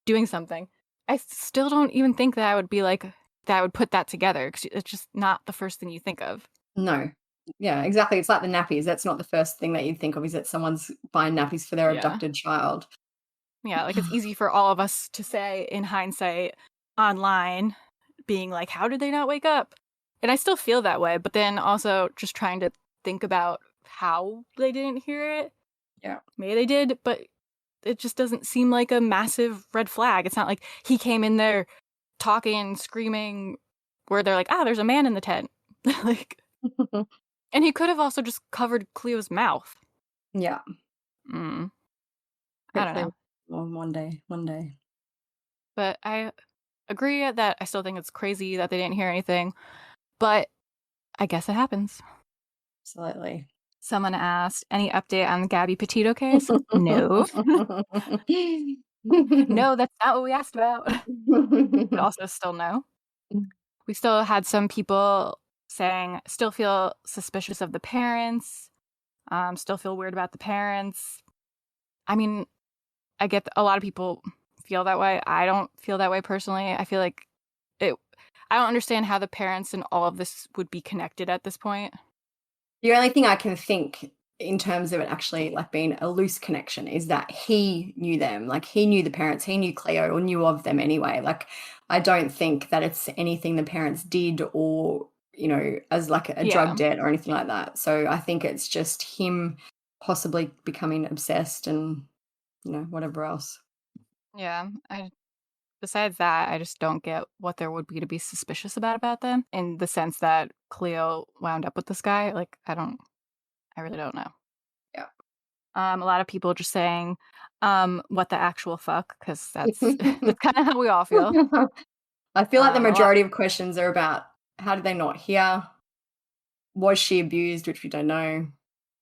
doing something, I still don't even think that I would be like that I would put that together because it's just not the first thing you think of. No. Yeah, exactly. It's like the nappies. That's not the first thing that you'd think of, is that someone's buying nappies for their abducted child. Yeah, like it's easy for all of us to say in hindsight online, being like, how did they not wake up? And I still feel that way, but then also just trying to think about how they didn't hear it. Yeah. Maybe they did, but it just doesn't seem like a massive red flag. It's not like he came in there talking, screaming, where they're like, there's a man in the tent. Like, and he could have also just covered Cleo's mouth. Yeah. I don't know. Well, one day. But I agree that I still think it's crazy that they didn't hear anything. But I guess it happens. Absolutely. Someone asked, any update on the Gabby Petito case? No. No, that's not what we asked about. But also still no. We still had some people saying still feel suspicious of the parents, still feel weird about the parents. I mean, I get a lot of people feel that way. I don't feel that way personally. I feel like I don't understand how the parents and all of this would be connected at this point. The only thing I can think in terms of it actually like being a loose connection is that he knew them, like he knew the parents, he knew Cleo or knew of them anyway. Like I don't think that it's anything the parents did or, you know, as like a drug debt or anything like that. So I think it's just him possibly becoming obsessed and, you know, whatever else. Yeah. Besides that, I just don't get what there would be to be suspicious about them in the sense that Cleo wound up with this guy. Like, I really don't know. Yeah. A lot of people just saying, what the actual fuck? Because that's kind of how we all feel. I feel like the majority of questions are about how did they not hear? Was she abused, which we don't know.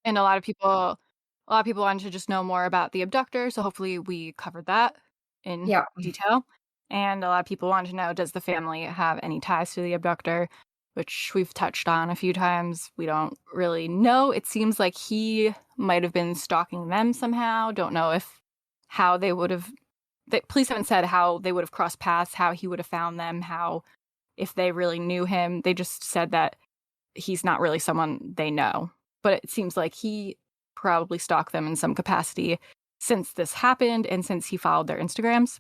And a lot of people wanted to just know more about the abductor. So hopefully we covered that in detail. And a lot of people wanted to know, does the family have any ties to the abductor? Which we've touched on a few times. We don't really know. It seems like he might have been stalking them somehow. Don't know how they would have. The police haven't said how they would have crossed paths, how he would have found them, if they really knew him. They just said that he's not really someone they know. But it seems like he probably stalked them in some capacity since this happened and since he followed their Instagrams.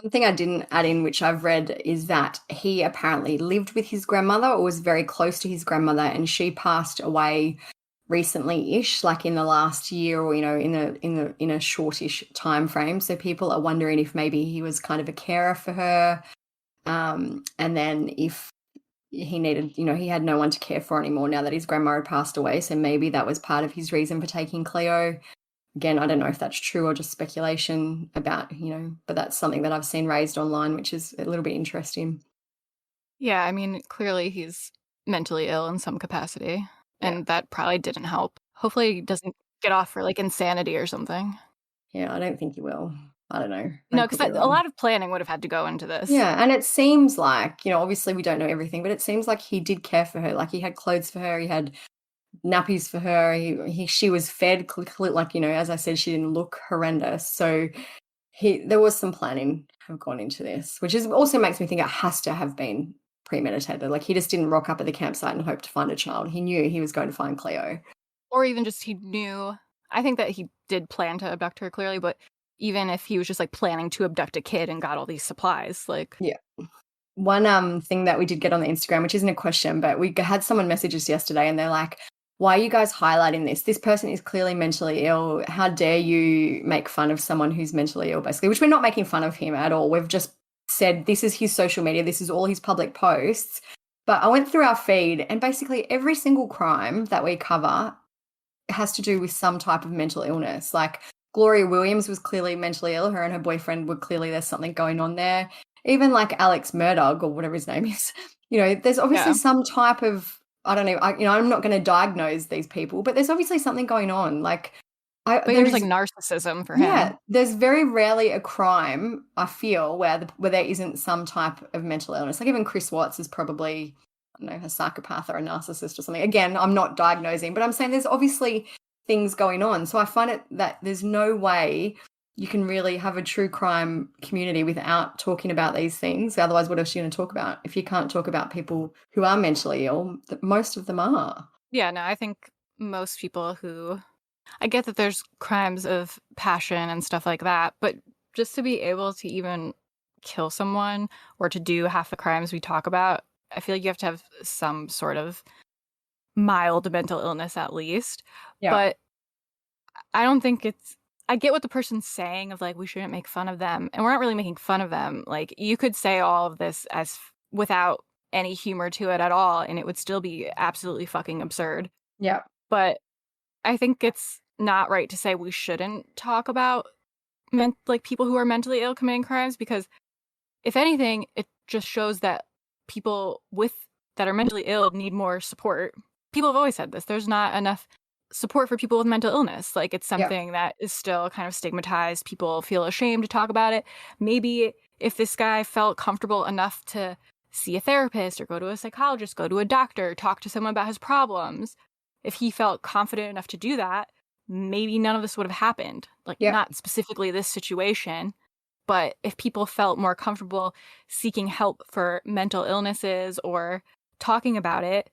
One thing I didn't add in, which I've read, is that he apparently lived with his grandmother or was very close to his grandmother, and she passed away recently-ish, like in the last year or, you know, in a shortish time frame. So people are wondering if maybe he was kind of a carer for her, and then if he needed, you know, he had no one to care for anymore now that his grandma had passed away. So maybe that was part of his reason for taking Cleo. Again, I don't know if that's true or just speculation about, you know, but that's something that I've seen raised online, which is a little bit interesting. Yeah, I mean, clearly he's mentally ill in some capacity, and that probably didn't help. Hopefully he doesn't get off for, like, insanity or something. Yeah, I don't think he will. I don't know. No, because a lot of planning would have had to go into this. Yeah, and it seems like, you know, obviously we don't know everything, but it seems like he did care for her. Like he had clothes for her, he had nappies for her, she was fed, like, you know, as I said, she didn't look horrendous. So there was some planning have gone into this, which also makes me think it has to have been premeditated. Like he just didn't rock up at the campsite and hope to find a child. He knew he was going to find Cleo. Or even just he knew, I think that he did plan to abduct her clearly, but even if he was just like planning to abduct a kid and got all these supplies, like. Yeah. One thing that we did get on the Instagram, which isn't a question, but we had someone message us yesterday and they're like, why are you guys highlighting this? This person is clearly mentally ill. How dare you make fun of someone who's mentally ill, basically, which we're not making fun of him at all. We've just said this is his social media. This is all his public posts. But I went through our feed and basically every single crime that we cover has to do with some type of mental illness. Like Gloria Williams was clearly mentally ill. Her and her boyfriend were clearly, there's something going on there. Even like Alex Murdoch or whatever his name is, you know, there's obviously some type of, I don't know, I'm not going to diagnoose these people, but there's obviously something going on. Like, there's like narcissism for him. Yeah, there's very rarely a crime, I feel, where there isn't some type of mental illness. Like even Chris Watts is probably, I don't know, a psychopath or a narcissist or something. Again, I'm not diagnosing, but I'm saying there's obviously things going on. So I find it that there's no way you can really have a true crime community without talking about these things. Otherwise, what else are you going to talk about? If you can't talk about people who are mentally ill, most of them are. Yeah, no, I think most people I get that there's crimes of passion and stuff like that, but just to be able to even kill someone or to do half the crimes we talk about, I feel like you have to have some sort of mild mental illness at least. Yeah. But I don't think I get what the person's saying of like, we shouldn't make fun of them. And we're not really making fun of them. Like you could say all of this as without any humor to it at all, and it would still be absolutely fucking absurd. Yeah. But I think it's not right to say we shouldn't talk about people who are mentally ill committing crimes, because if anything, it just shows that people that are mentally ill need more support. People have always said this. There's not enough support for people with mental illness. Like it's something that is still kind of stigmatized. People feel ashamed to talk about it. Maybe if this guy felt comfortable enough to see a therapist or go to a psychologist, go to a doctor, talk to someone about his problems. If he felt confident enough to do that, maybe none of this would have happened. Like, not specifically this situation, but if people felt more comfortable seeking help for mental illnesses or talking about it,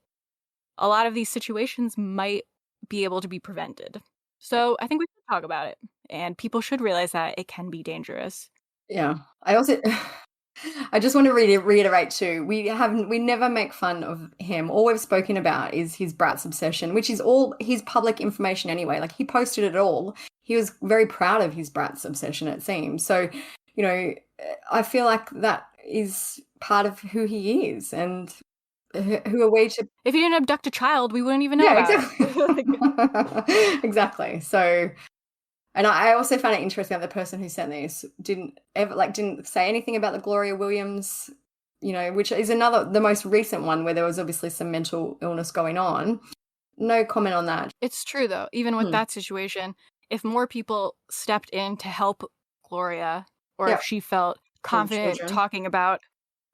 a lot of these situations might be able to be prevented. So I think we should talk about it, and people should realize that it can be dangerous. Yeah. I just want to reiterate too, we never make fun of him. All we've spoken about is his Bratz obsession, which is all his public information anyway. Like, he posted it all. He was very proud of his Bratz obsession, it seems. So, you know, I feel like that is part of who he is, and who are we to... If he didn't abduct a child, we wouldn't even know about it. Exactly. So... And I also found it interesting that the person who sent this didn't say anything about the Gloria Williams, you know, which is the most recent one where there was obviously some mental illness going on. No comment on that. It's true, though. Even with that situation, if more people stepped in to help Gloria, or if she felt confident talking about,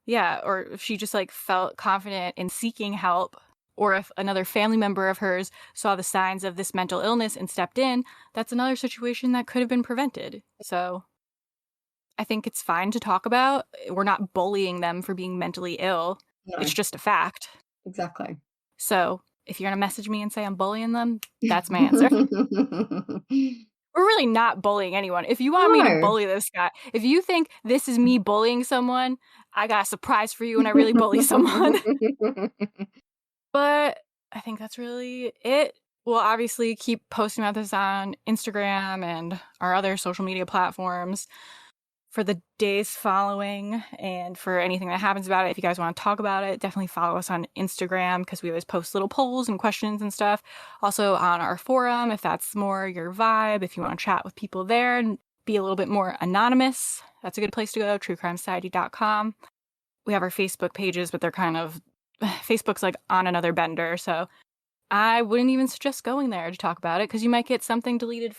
or if she just like felt confident in seeking help, or if another family member of hers saw the signs of this mental illness and stepped in, that's another situation that could have been prevented. So I think it's fine to talk about. We're not bullying them for being mentally ill. No. It's just a fact. Exactly. So if you're going to message me and say I'm bullying them, that's my answer. We're really not bullying anyone. If you want me to bully this guy, if you think this is me bullying someone, I got a surprise for you when I really bully someone. But I think that's really it. We'll obviously keep posting about this on Instagram and our other social media platforms for the days following, and for anything that happens about it. If you guys want to talk about it, definitely follow us on Instagram, because we always post little polls and questions and stuff. Also on our forum, if that's more your vibe, if you want to chat with people there and be a little bit more anonymous, that's a good place to go, truecrimesociety.com. We have our Facebook pages, but they're kind of... Facebook's like on another bender, so I wouldn't even suggest going there to talk about it, because you might get something deleted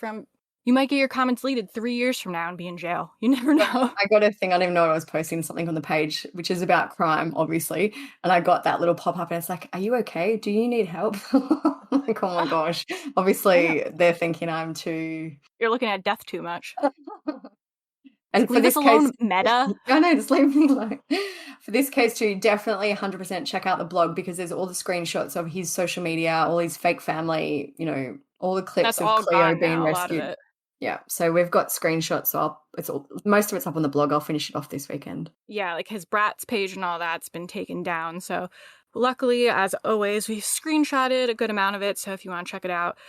you might get your comments deleted 3 years from now and be in jail. You never know. I got a thing, I didn't even know I was posting something on the page, which is about crime, obviously, and I got that little pop-up and it's like, are you okay? Do you need help? Like, oh my gosh. Obviously, they're thinking I'm too... You're looking at death too much. And leave us alone, Meta. I know, just leave me alone. For this case too, definitely 100% check out the blog, because there's all the screenshots of his social media, all his fake family, you know, all the clips of Cleo being rescued. Yeah, so we've got screenshots. So most of it's up on the blog. I'll finish it off this weekend. Yeah, like his Bratz page and all that's been taken down. So luckily, as always, we've screenshotted a good amount of it. So if you want to check it out,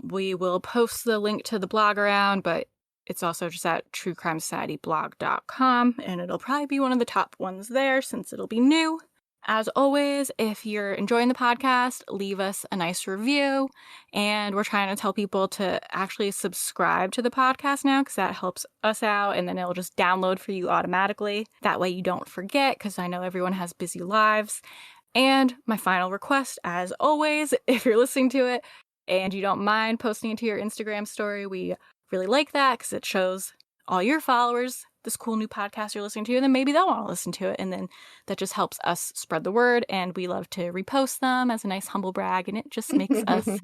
we will post the link to the blog around, but it's also just at truecrimesocietyblog.com, and it'll probably be one of the top ones there since it'll be new. As always, if you're enjoying the podcast, leave us a nice review. And we're trying to tell people to actually subscribe to the podcast now, because that helps us out, and then it'll just download for you automatically. That way you don't forget, because I know everyone has busy lives. And my final request, as always, if you're listening to it and you don't mind posting it to your Instagram story, we really like that, because it shows all your followers this cool new podcast you're listening to, and then maybe they'll want to listen to it, and then that just helps us spread the word, and we love to repost them as a nice humble brag, and it just makes us happy.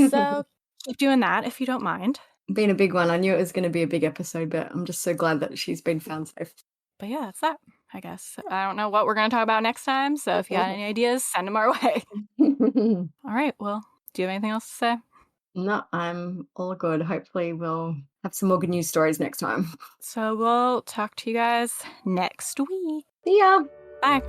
So keep doing that if you don't mind. Been a big one. I knew it was going to be a big episode, but I'm just so glad that she's been found safe. But yeah, that's that, I guess. I don't know what we're going to talk about next time, so if you got any ideas, send them our way. All right, well, do you have anything else to say? No, I'm all good. Hopefully we'll have some more good news stories next time. So we'll talk to you guys next week. See ya. Bye.